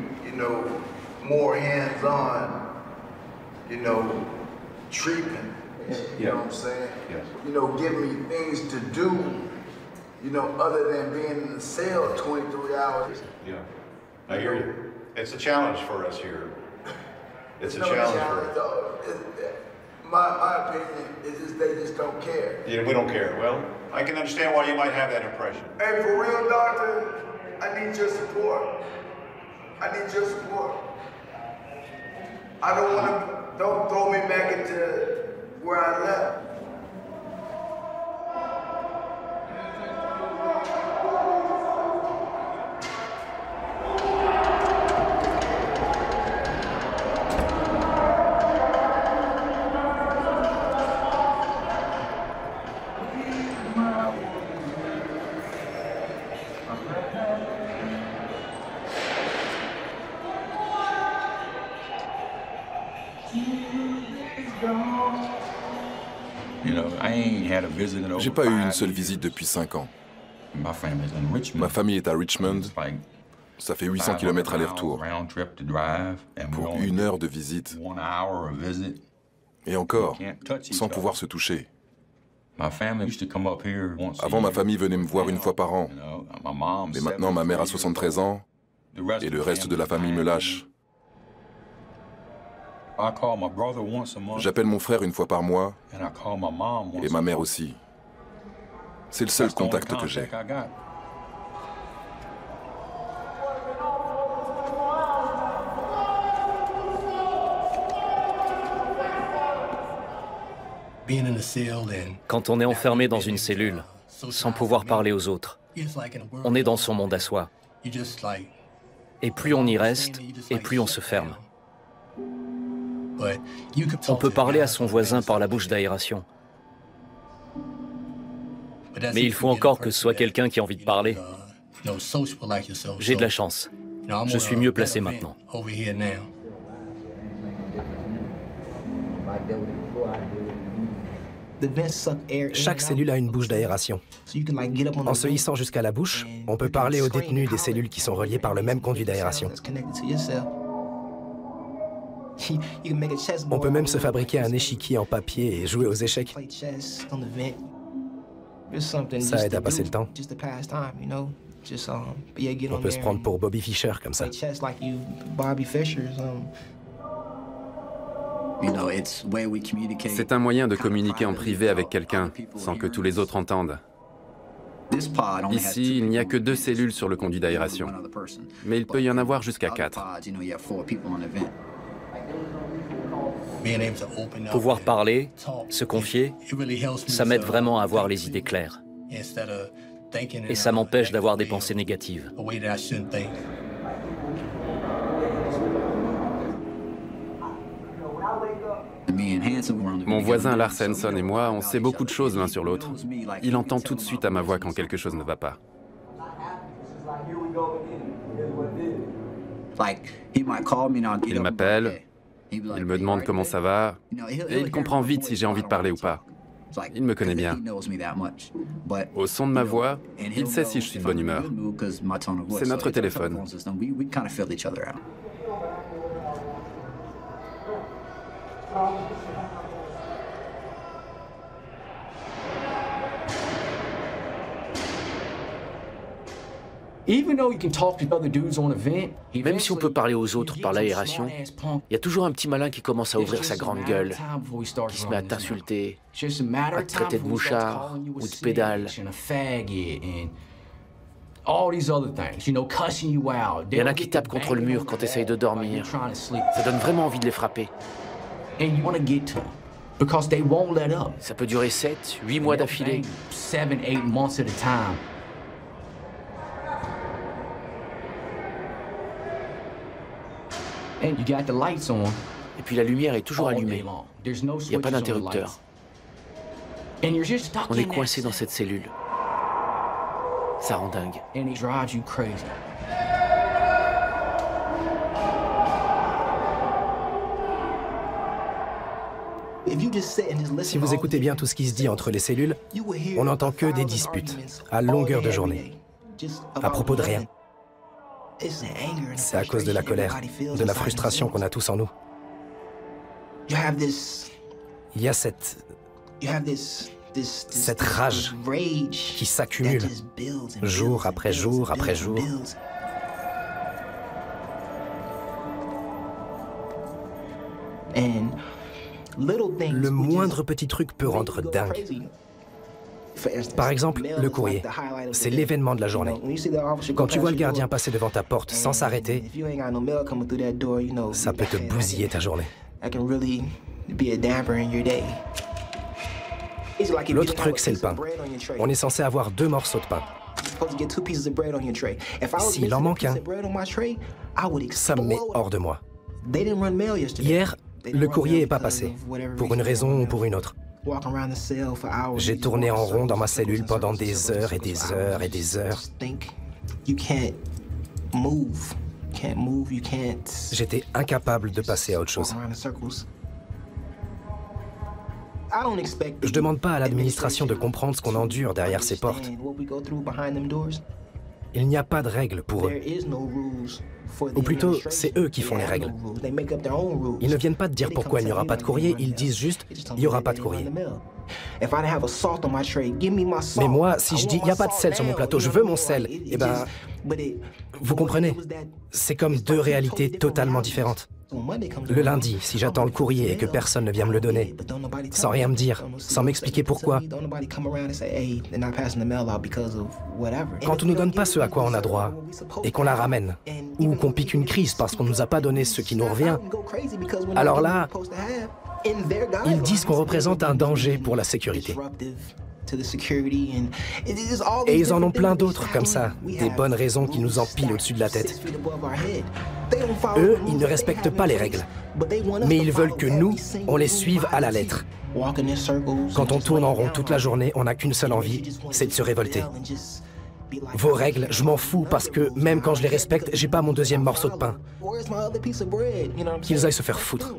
more hands-on, treatment. You know what I'm saying? Yes. Give me things to do. Other than being in the cell 23 hours. Yeah, I hear you. It's a challenge for us here. It's a challenge for us. My opinion is just they just don't care. Yeah, we don't care. Well, I can understand why you might have that impression. Hey, for real, doctor, I need your support. I need your support. Don't throw me back into where I left. J'ai pas eu une seule visite depuis 5 ans. Ma famille est à Richmond. Ça fait 800 km aller-retour. Pour 1 heure de visite. Et encore, sans pouvoir se toucher. Avant, ma famille venait me voir 1 fois par an. Mais maintenant, ma mère a 73 ans et le reste de la famille me lâche. J'appelle mon frère 1 fois par mois et ma mère aussi. C'est le seul contact que j'ai. Quand on est enfermé dans une cellule, sans pouvoir parler aux autres, on est dans son monde à soi. Et plus on y reste, et plus on se ferme. On peut parler à son voisin par la bouche d'aération. Mais il faut encore que ce soit quelqu'un qui a envie de parler. J'ai de la chance. Je suis mieux placé maintenant. Chaque cellule a une bouche d'aération. En se hissant jusqu'à la bouche, on peut parler aux détenus des cellules qui sont reliées par le même conduit d'aération. On peut même se fabriquer un échiquier en papier et jouer aux échecs. Ça aide à passer le temps. On peut se prendre pour Bobby Fischer comme ça. C'est un moyen de communiquer en privé avec quelqu'un, sans que tous les autres entendent. Ici, il n'y a que 2 cellules sur le conduit d'aération, mais il peut y en avoir jusqu'à 4. Pouvoir parler, se confier, ça m'aide vraiment à avoir les idées claires. Et ça m'empêche d'avoir des pensées négatives. Mon voisin Lars Henson et moi, on sait beaucoup de choses l'un sur l'autre. Il entend tout de suite à ma voix quand quelque chose ne va pas. Il m'appelle, il me demande comment ça va, et il comprend vite si j'ai envie de parler ou pas. Il me connaît bien. Au son de ma voix, il sait si je suis de bonne humeur. C'est notre téléphone. Même si on peut parler aux autres par l'aération, il y a toujours un petit malin qui commence à ouvrir sa grande gueule, qui se met à t'insulter, à te traiter de mouchard ou de pédale. Il y en a qui tapent contre le mur quand tu essayes de dormir. Ça donne vraiment envie de les frapper. Ça peut durer 7, 8 mois d'affilée. Et puis la lumière est toujours allumée. Il n'y a pas d'interrupteur. On est coincé dans cette cellule. Ça rend dingue. Si vous écoutez bien tout ce qui se dit entre les cellules, on n'entend que des disputes, à longueur de journée, à propos de rien. C'est à cause de la colère, de la frustration qu'on a tous en nous. Il y a cette rage qui s'accumule, jour après jour après jour. Le moindre petit truc peut rendre dingue. Par exemple, le courrier. C'est l'événement de la journée. Quand tu vois le gardien passer devant ta porte sans s'arrêter, ça peut te bousiller ta journée. L'autre truc, c'est le pain. On est censé avoir 2 morceaux de pain. S'il en manque un, ça me met hors de moi. Hier, le courrier n'est pas passé, pour une raison ou pour une autre. J'ai tourné en rond dans ma cellule pendant des heures et des heures et des heures. J'étais incapable de passer à autre chose. Je demande pas à l'administration de comprendre ce qu'on endure derrière ces portes. Il n'y a pas de règles pour eux. Ou plutôt, c'est eux qui font les règles. Ils ne viennent pas te dire pourquoi il n'y aura pas de courrier, ils disent juste « il n'y aura pas de courrier ». Mais moi, si je dis « il n'y a pas de sel sur mon plateau, je veux mon sel », eh ben, vous comprenez, c'est comme deux réalités totalement différentes. Le lundi, si j'attends le courrier et que personne ne vient me le donner, sans rien me dire, sans m'expliquer pourquoi, quand on ne nous donne pas ce à quoi on a droit, et qu'on la ramène, ou qu'on pique une crise parce qu'on ne nous a pas donné ce qui nous revient, alors là, ils disent qu'on représente un danger pour la sécurité. Et ils en ont plein d'autres comme ça, des bonnes raisons qui nous empilent au-dessus de la tête. Eux, ils ne respectent pas les règles, mais ils veulent que nous, on les suive à la lettre. Quand on tourne en rond toute la journée, on n'a qu'une seule envie, c'est de se révolter. Vos règles, je m'en fous parce que même quand je les respecte, j'ai pas mon deuxième morceau de pain. Qu'ils aillent se faire foutre.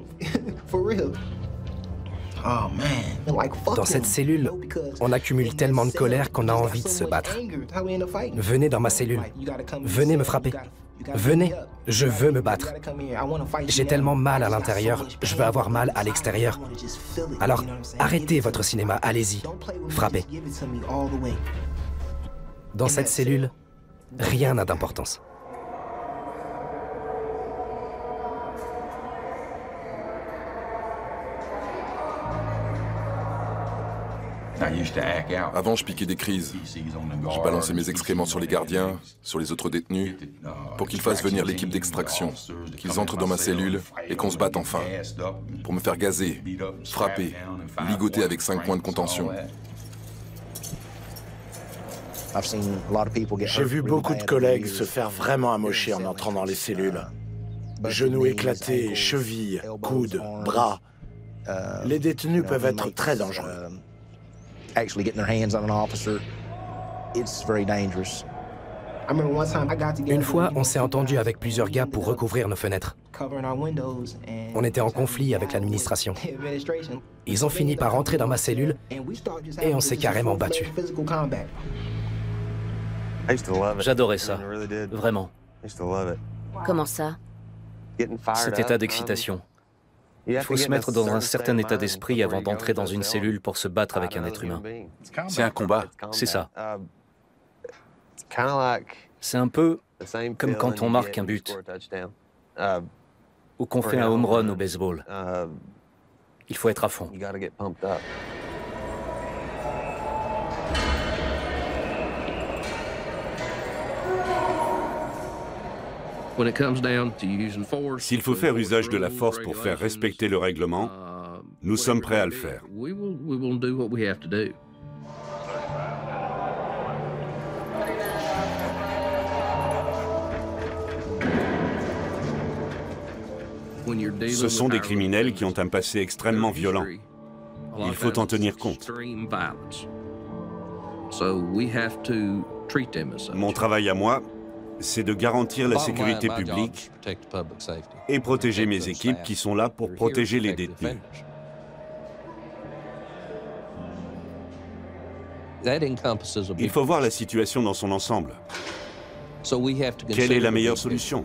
Dans cette cellule, on accumule tellement de colère qu'on a envie de se battre. Venez dans ma cellule. Venez me frapper. Venez, je veux me battre. J'ai tellement mal à l'intérieur, je veux avoir mal à l'extérieur. Alors, arrêtez votre cinéma, allez-y, frappez. Dans cette cellule, rien n'a d'importance. Avant, je piquais des crises. Je balançais mes excréments sur les gardiens, sur les autres détenus, pour qu'ils fassent venir l'équipe d'extraction, qu'ils entrent dans ma cellule et qu'on se batte enfin, pour me faire gazer, frapper, ligoter avec 5 points de contention. J'ai vu beaucoup de collègues se faire vraiment amocher en entrant dans les cellules. Genoux éclatés, chevilles, coudes, bras. Les détenus peuvent être très dangereux. Une fois, on s'est entendu avec plusieurs gars pour recouvrir nos fenêtres. On était en conflit avec l'administration. Ils ont fini par entrer dans ma cellule et on s'est carrément battu. J'adorais ça, vraiment. Comment ça? Cet état d'excitation. Il faut se mettre dans un certain état d'esprit avant d'entrer dans une cellule pour se battre avec un être humain. C'est un combat. C'est ça. C'est un peu comme quand on marque un but ou qu'on fait un home run au baseball. Il faut être à fond. S'il faut faire usage de la force pour faire respecter le règlement, nous sommes prêts à le faire. Ce sont des criminels qui ont un passé extrêmement violent. Il faut en tenir compte. Mon travail à moi, c'est de garantir la sécurité publique et protéger mes équipes qui sont là pour protéger les détenus. Il faut voir la situation dans son ensemble. Quelle est la meilleure solution?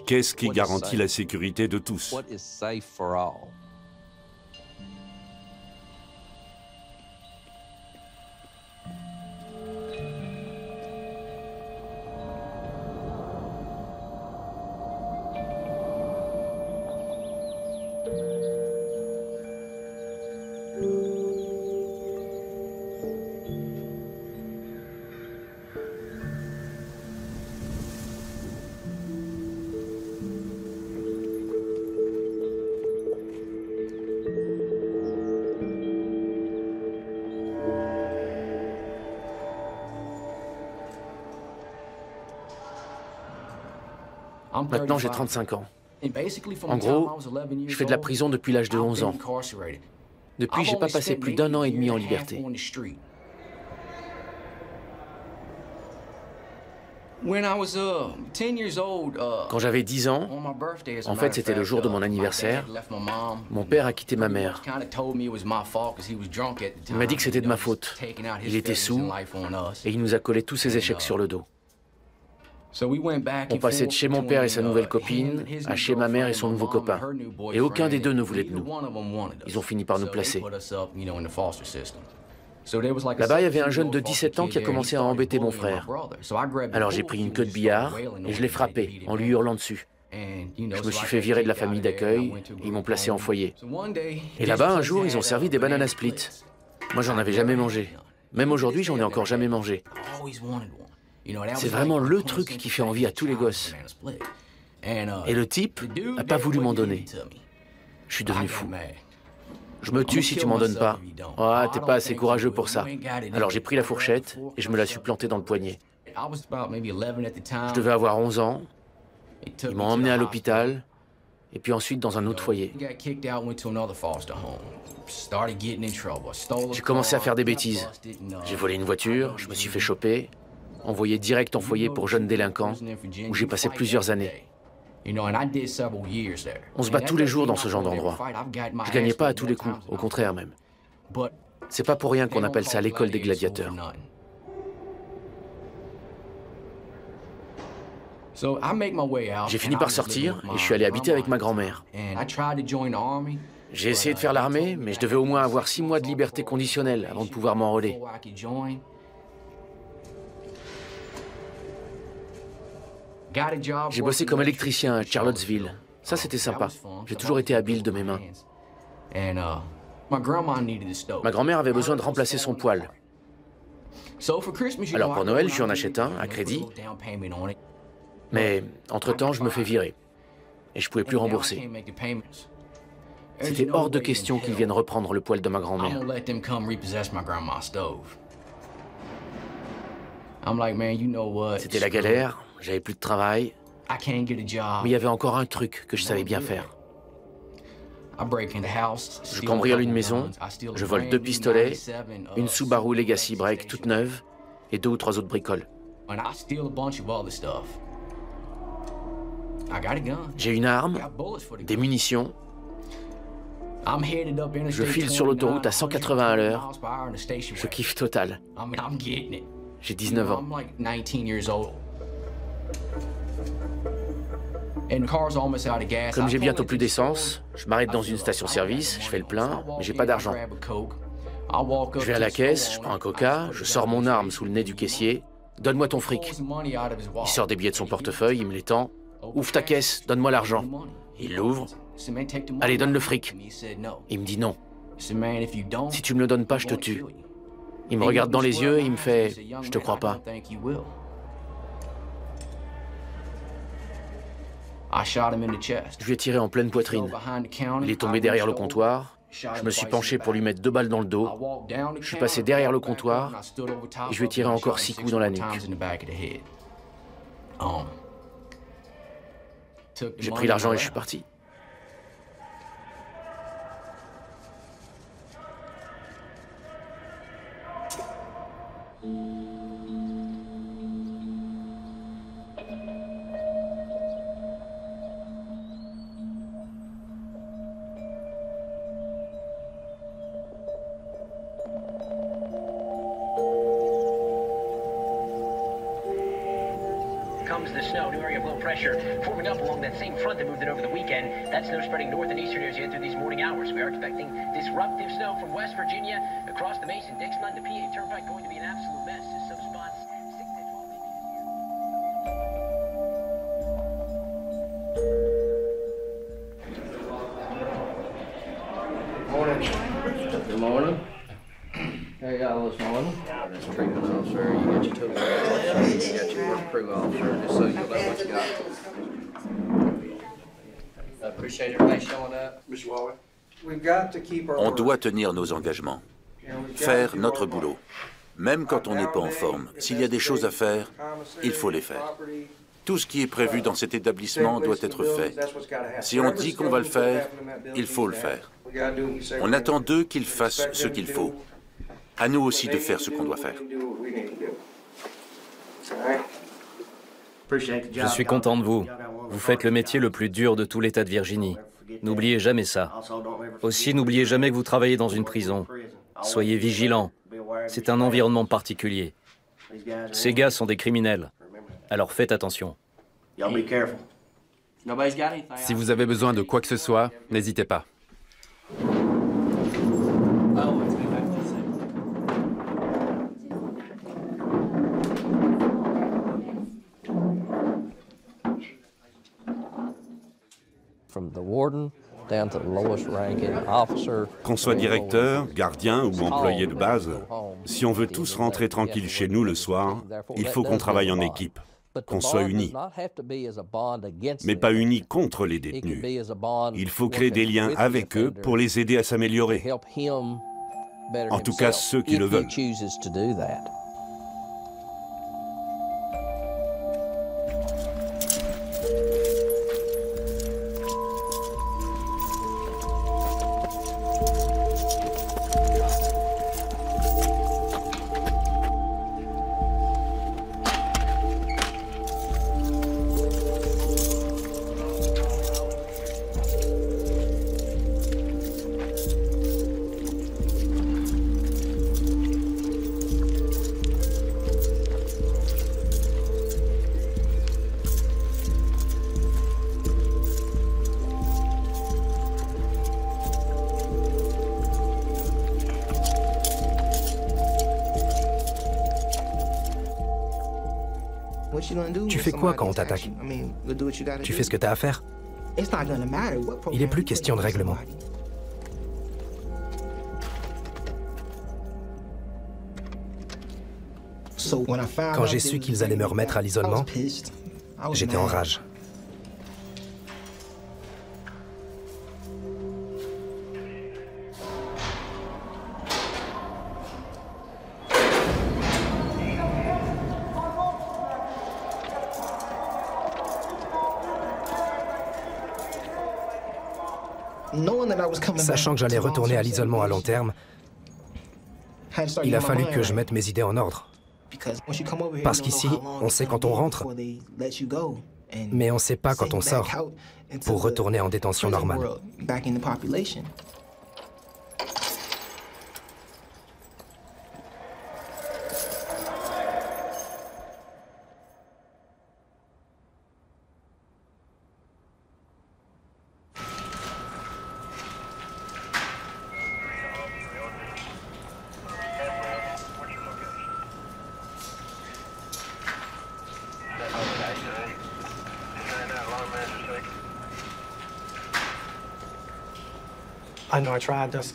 Qu'est-ce qui garantit la sécurité de tous? Maintenant, j'ai 35 ans. En gros, je fais de la prison depuis l'âge de 11 ans. Depuis, j'ai pas passé plus d'1 an et demi en liberté. Quand j'avais 10 ans, en fait c'était le jour de mon anniversaire, mon père a quitté ma mère. Il m'a dit que c'était de ma faute. Il était saoul et il nous a collé tous ses échecs sur le dos. On passait de chez mon père et sa nouvelle copine à chez ma mère et son nouveau copain. Et aucun des deux ne voulait de nous. Ils ont fini par nous placer. Là-bas, il y avait un jeune de 17 ans qui a commencé à embêter mon frère. Alors j'ai pris une queue de billard et je l'ai frappé en lui hurlant dessus. Je me suis fait virer de la famille d'accueil et ils m'ont placé en foyer. Et là-bas, un jour, ils ont servi des banana splits. Moi, j'en avais jamais mangé. Même aujourd'hui, j'en ai encore jamais mangé. C'est vraiment le truc qui fait envie à tous les gosses. Et le type n'a pas voulu m'en donner. Je suis devenu fou. Je me tue si tu m'en donnes pas. Ah, t'es pas assez courageux pour ça. Alors j'ai pris la fourchette et je me la suis plantée dans le poignet. Je devais avoir 11 ans. Ils m'ont emmené à l'hôpital et puis ensuite dans un autre foyer. J'ai commencé à faire des bêtises. J'ai volé une voiture, je me suis fait choper, envoyé direct en foyer pour jeunes délinquants, où j'ai passé plusieurs années. On se bat tous les jours dans ce genre d'endroit. Je gagnais pas à tous les coups, au contraire même. C'est pas pour rien qu'on appelle ça l'école des gladiateurs. J'ai fini par sortir et je suis allé habiter avec ma grand-mère. J'ai essayé de faire l'armée, mais je devais au moins avoir 6 mois de liberté conditionnelle avant de pouvoir m'enrôler. J'ai bossé comme électricien à Charlottesville. Ça, c'était sympa. J'ai toujours été habile de mes mains. Ma grand-mère avait besoin de remplacer son poêle. Alors pour Noël, je lui en achète un, à crédit. Mais entre-temps, je me fais virer. Et je ne pouvais plus rembourser. C'était hors de question qu'ils viennent reprendre le poêle de ma grand-mère. C'était la galère, j'avais plus de travail. Mais il y avait encore un truc que je savais bien faire. Je cambriole une maison, je vole 2 pistolets, une Subaru Legacy Break toute neuve et 2 ou 3 autres bricoles. J'ai une arme, des munitions. Je file sur l'autoroute à 180 à l'heure. Je kiffe total. J'ai 19 ans. Comme j'ai bientôt plus d'essence, je m'arrête dans une station-service, je fais le plein, mais j'ai pas d'argent. Je vais à la caisse, je prends un coca, je sors mon arme sous le nez du caissier. Donne-moi ton fric. Il sort des billets de son portefeuille, il me les tend. Ouvre ta caisse, donne-moi l'argent. Il l'ouvre. Allez, donne le fric. Il me dit non. Si tu me le donnes pas, je te tue. Il me regarde dans les yeux et il me fait « Je te crois pas ». Je lui ai tiré en pleine poitrine. Il est tombé derrière le comptoir. Je me suis penché pour lui mettre 2 balles dans le dos. Je suis passé derrière le comptoir et je lui ai tiré encore 6 coups dans la nuque. J'ai pris l'argent et je suis parti. The snow, new area of low pressure forming up along that same front that moved in over the weekend. That snow spreading north and eastern areas yet through these morning hours. We are expecting disruptive snow from West Virginia across the Mason-Dixon. The PA Turnpike going to be an absolute mess. Some spots 6 to 12 inches. Good morning. How y'all this morning? Treatment officer, you got your total officer, you got your work crew officer, just so you'll know what you got. I appreciate everybody showing up. Mr. Waller, we've got to keep our On doit tenir nos engagements, faire notre boulot. Même quand on n'est pas en forme, s'il y a des choses à faire, il faut les faire. Tout ce qui est prévu dans cet établissement doit être fait. Si on dit qu'on va le faire, il faut le faire. On attend d'eux qu'ils fassent ce qu'il faut. À nous aussi de faire ce qu'on doit faire. Je suis content de vous. Vous faites le métier le plus dur de tout l'État de Virginie. N'oubliez jamais ça. Aussi, n'oubliez jamais que vous travaillez dans une prison. Soyez vigilants. C'est un environnement particulier. Ces gars sont des criminels. Alors faites attention. Si vous avez besoin de quoi que ce soit, n'hésitez pas. Qu'on soit directeur, gardien ou employé de base, si on veut tous rentrer tranquille chez nous le soir, il faut qu'on travaille en équipe, qu'on soit unis. Mais pas unis contre les détenus. Il faut créer des liens avec eux pour les aider à s'améliorer. En tout cas, ceux qui le veulent. Tu fais quoi quand on t'attaque? Tu fais ce que t'as à faire? Il n'est plus question de règlement. Quand j'ai su qu'ils allaient me remettre à l'isolement, j'étais en rage. Sachant que j'allais retourner à l'isolement à long terme, il a fallu que je mette mes idées en ordre. Parce qu'ici, on sait quand on rentre, mais on ne sait pas quand on sort pour retourner en détention normale.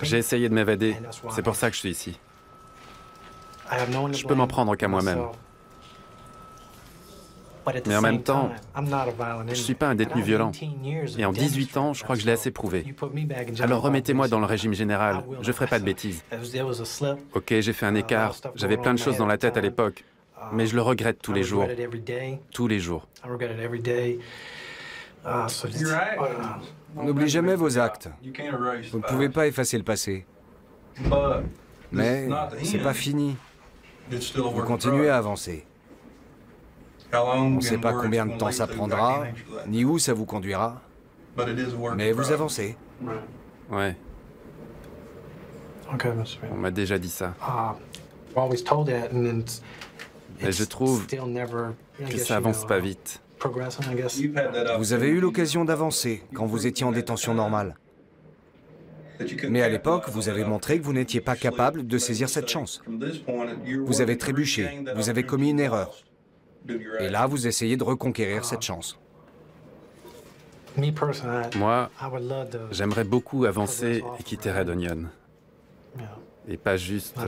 J'ai essayé de m'évader, c'est pour ça que je suis ici. Je peux m'en prendre qu'à moi-même. Mais en même temps, je ne suis pas un détenu violent. Et en 18 ans, je crois que je l'ai assez prouvé. Alors remettez-moi dans le régime général, je ne ferai pas de bêtises. Ok, j'ai fait un écart, j'avais plein de choses dans la tête à l'époque, mais je le regrette tous les jours. Tous les jours. N'oubliez jamais vos actes. Vous ne pouvez pas effacer le passé. Mais c'est pas fini. Vous continuez à avancer. On ne sait pas combien de temps ça prendra, ni où ça vous conduira, mais vous avancez. Ouais. On m'a déjà dit ça. Mais je trouve que ça avance pas vite. Vous avez eu l'occasion d'avancer quand vous étiez en détention normale. Mais à l'époque, vous avez montré que vous n'étiez pas capable de saisir cette chance. Vous avez trébuché, vous avez commis une erreur. Et là, vous essayez de reconquérir cette chance. Moi, j'aimerais beaucoup avancer et quitter Red Onion. Et pas juste...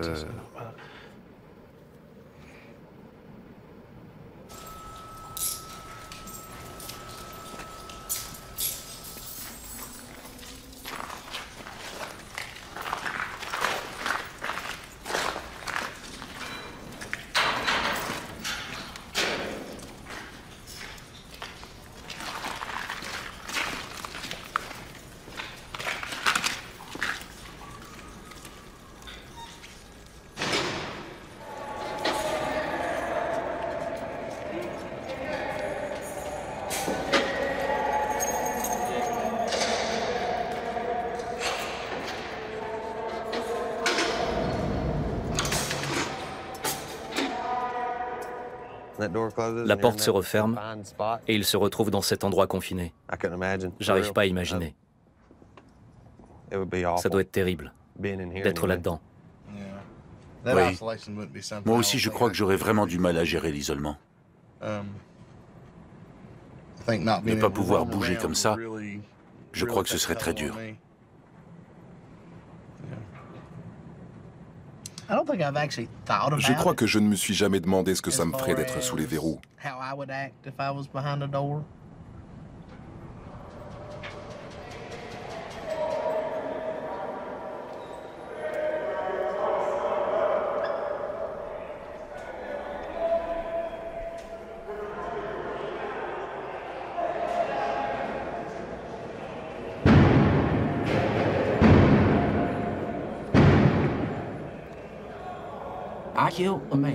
La porte se referme et il se retrouve dans cet endroit confiné. J'arrive pas à imaginer. Ça doit être terrible d'être là-dedans. Oui. Moi aussi, je crois que j'aurais vraiment du mal à gérer l'isolement. Ne pas pouvoir bouger comme ça, je crois que ce serait très dur. Je crois que je ne me suis jamais demandé ce que ça me ferait d'être sous les verrous.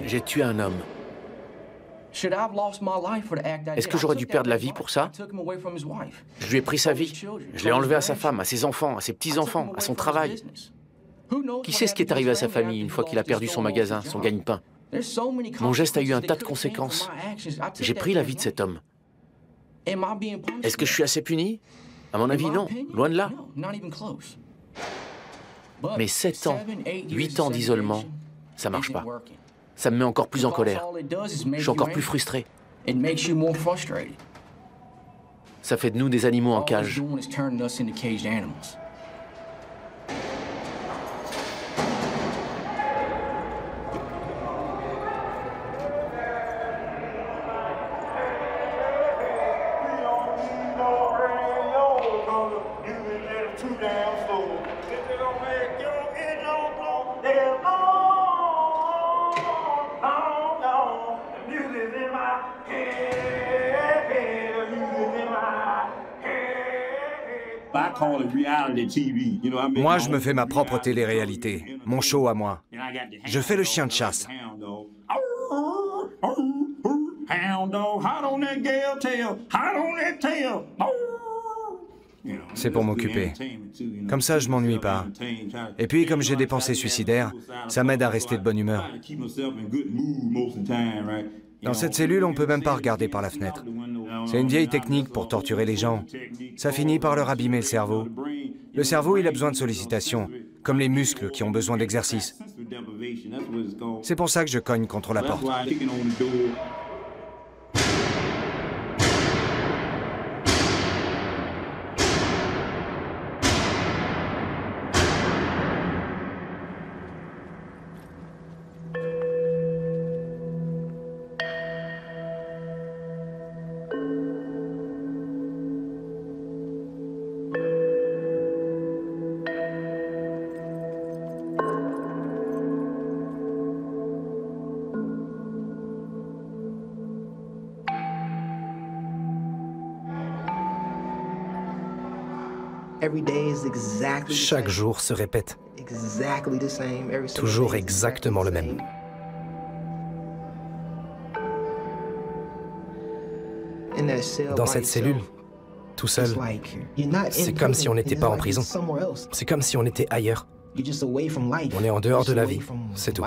J'ai tué un homme. Est-ce que j'aurais dû perdre la vie pour ça? Je lui ai pris sa vie. Je l'ai enlevé à sa femme, à ses enfants, à ses petits-enfants, à son travail. Qui sait ce qui est arrivé à sa famille une fois qu'il a perdu son magasin, son gagne-pain? Mon geste a eu un tas de conséquences. J'ai pris la vie de cet homme. Est-ce que je suis assez puni? À mon avis, non. Loin de là. Mais 7 ans, 8 ans d'isolement, ça marche pas. Ça me met encore plus en colère. Je suis encore plus frustré. Ça fait de nous des animaux en cage. Moi, je me fais ma propre télé-réalité, mon show à moi. Je fais le chien de chasse. C'est pour m'occuper. Comme ça, je m'ennuie pas. Et puis, comme j'ai des pensées suicidaires, ça m'aide à rester de bonne humeur. Dans cette cellule, on peut même pas regarder par la fenêtre. C'est une vieille technique pour torturer les gens. Ça finit par leur abîmer le cerveau. Le cerveau, il a besoin de sollicitation, comme les muscles qui ont besoin d'exercice. C'est pour ça que je cogne contre la porte. Chaque jour se répète. Toujours exactement le même. Dans cette cellule, tout seul, c'est comme si on n'était pas en prison. C'est comme si on était ailleurs. On est en dehors de la vie, c'est tout.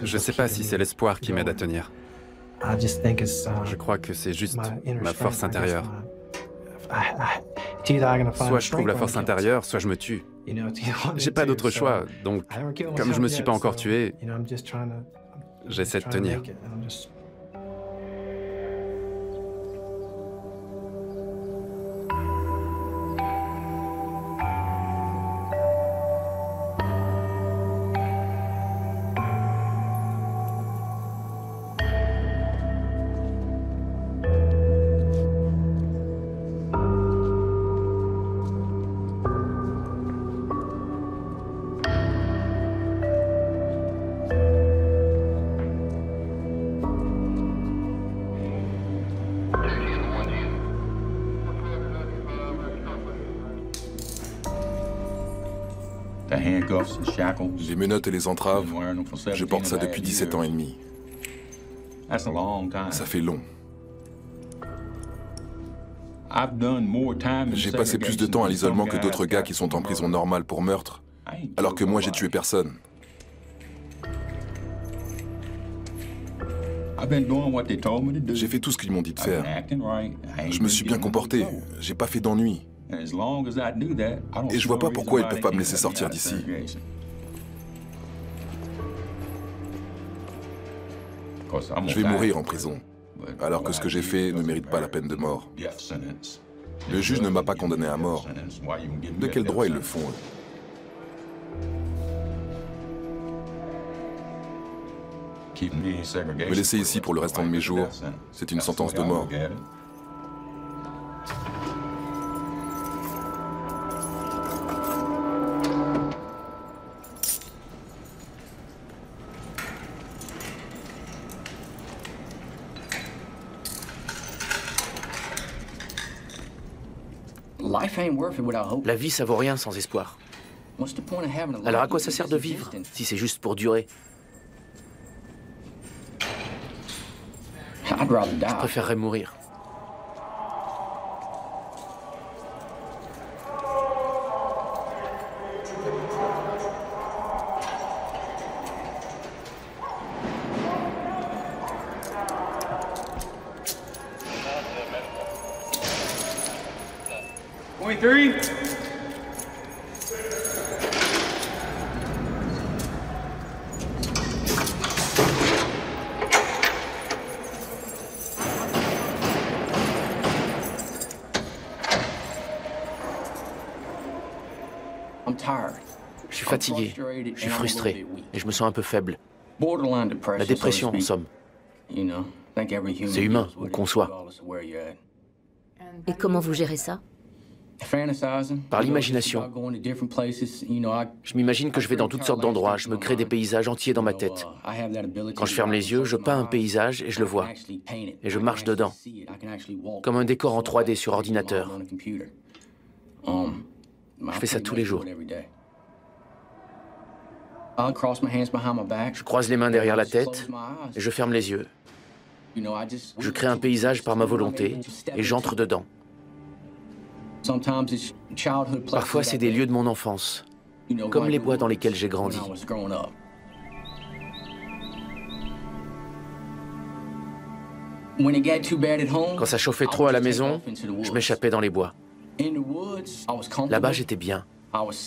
Je ne sais pas si c'est l'espoir qui m'aide à tenir. Je crois que c'est juste ma force intérieure. Soit je trouve la force intérieure, soit je me tue. J'ai pas d'autre choix, donc comme je me suis pas encore tué, j'essaie de tenir. Les menottes et les entraves, je porte ça depuis 17 ans et demi. Ça fait long. J'ai passé plus de temps à l'isolement que d'autres gars qui sont en prison normale pour meurtre, alors que moi j'ai tué personne. J'ai fait tout ce qu'ils m'ont dit de faire. Je me suis bien comporté, j'ai pas fait d'ennuis. Et je vois pas pourquoi ils peuvent pas me laisser sortir d'ici. Je vais mourir en prison, alors que ce que j'ai fait ne mérite pas la peine de mort. Le juge ne m'a pas condamné à mort. De quel droit ils le font, eux? Me laisser ici pour le restant de mes jours, c'est une sentence de mort. La vie, ça vaut rien sans espoir. Alors à quoi ça sert de vivre, si c'est juste pour durer? Je préférerais mourir. Je suis fatigué, je suis frustré et je me sens un peu faible. La dépression, en somme. C'est humain, on conçoit. Et comment vous gérez ça? Par l'imagination. Je m'imagine que je vais dans toutes sortes d'endroits, je me crée des paysages entiers dans ma tête. Quand je ferme les yeux, je peins un paysage et je le vois. Et je marche dedans, comme un décor en 3D sur ordinateur. Je fais ça tous les jours. Je croise les mains derrière la tête et je ferme les yeux. Je crée un paysage par ma volonté et j'entre dedans. Parfois, c'est des lieux de mon enfance, comme les bois dans lesquels j'ai grandi. Quand ça chauffait trop à la maison, je m'échappais dans les bois. Là-bas, j'étais bien.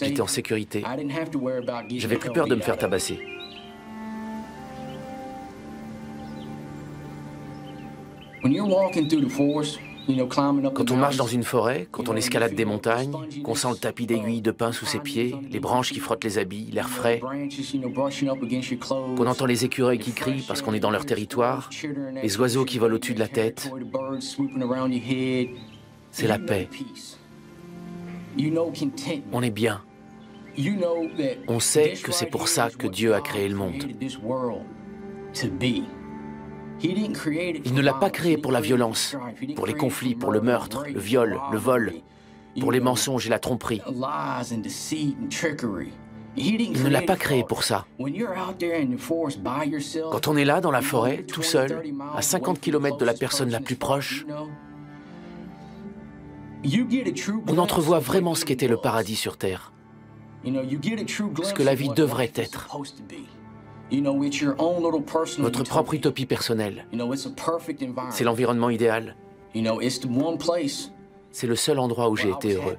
J'étais en sécurité. J'avais plus peur de me faire tabasser. Quand on marche dans une forêt, quand on escalade des montagnes, qu'on sent le tapis d'aiguilles de pin sous ses pieds, les branches qui frottent les habits, l'air frais, qu'on entend les écureuils qui crient parce qu'on est dans leur territoire, les oiseaux qui volent au-dessus de la tête, c'est la paix. On est bien. On sait que c'est pour ça que Dieu a créé le monde. Il ne l'a pas créé pour la violence, pour les conflits, pour le meurtre, le viol, le vol, pour les mensonges et la tromperie. Il ne l'a pas créé pour ça. Quand on est là, dans la forêt, tout seul, à 50 km de la personne la plus proche, on entrevoit vraiment ce qu'était le paradis sur Terre, ce que la vie devrait être. Votre propre utopie personnelle. C'est l'environnement idéal. C'est le seul endroit où j'ai été heureux.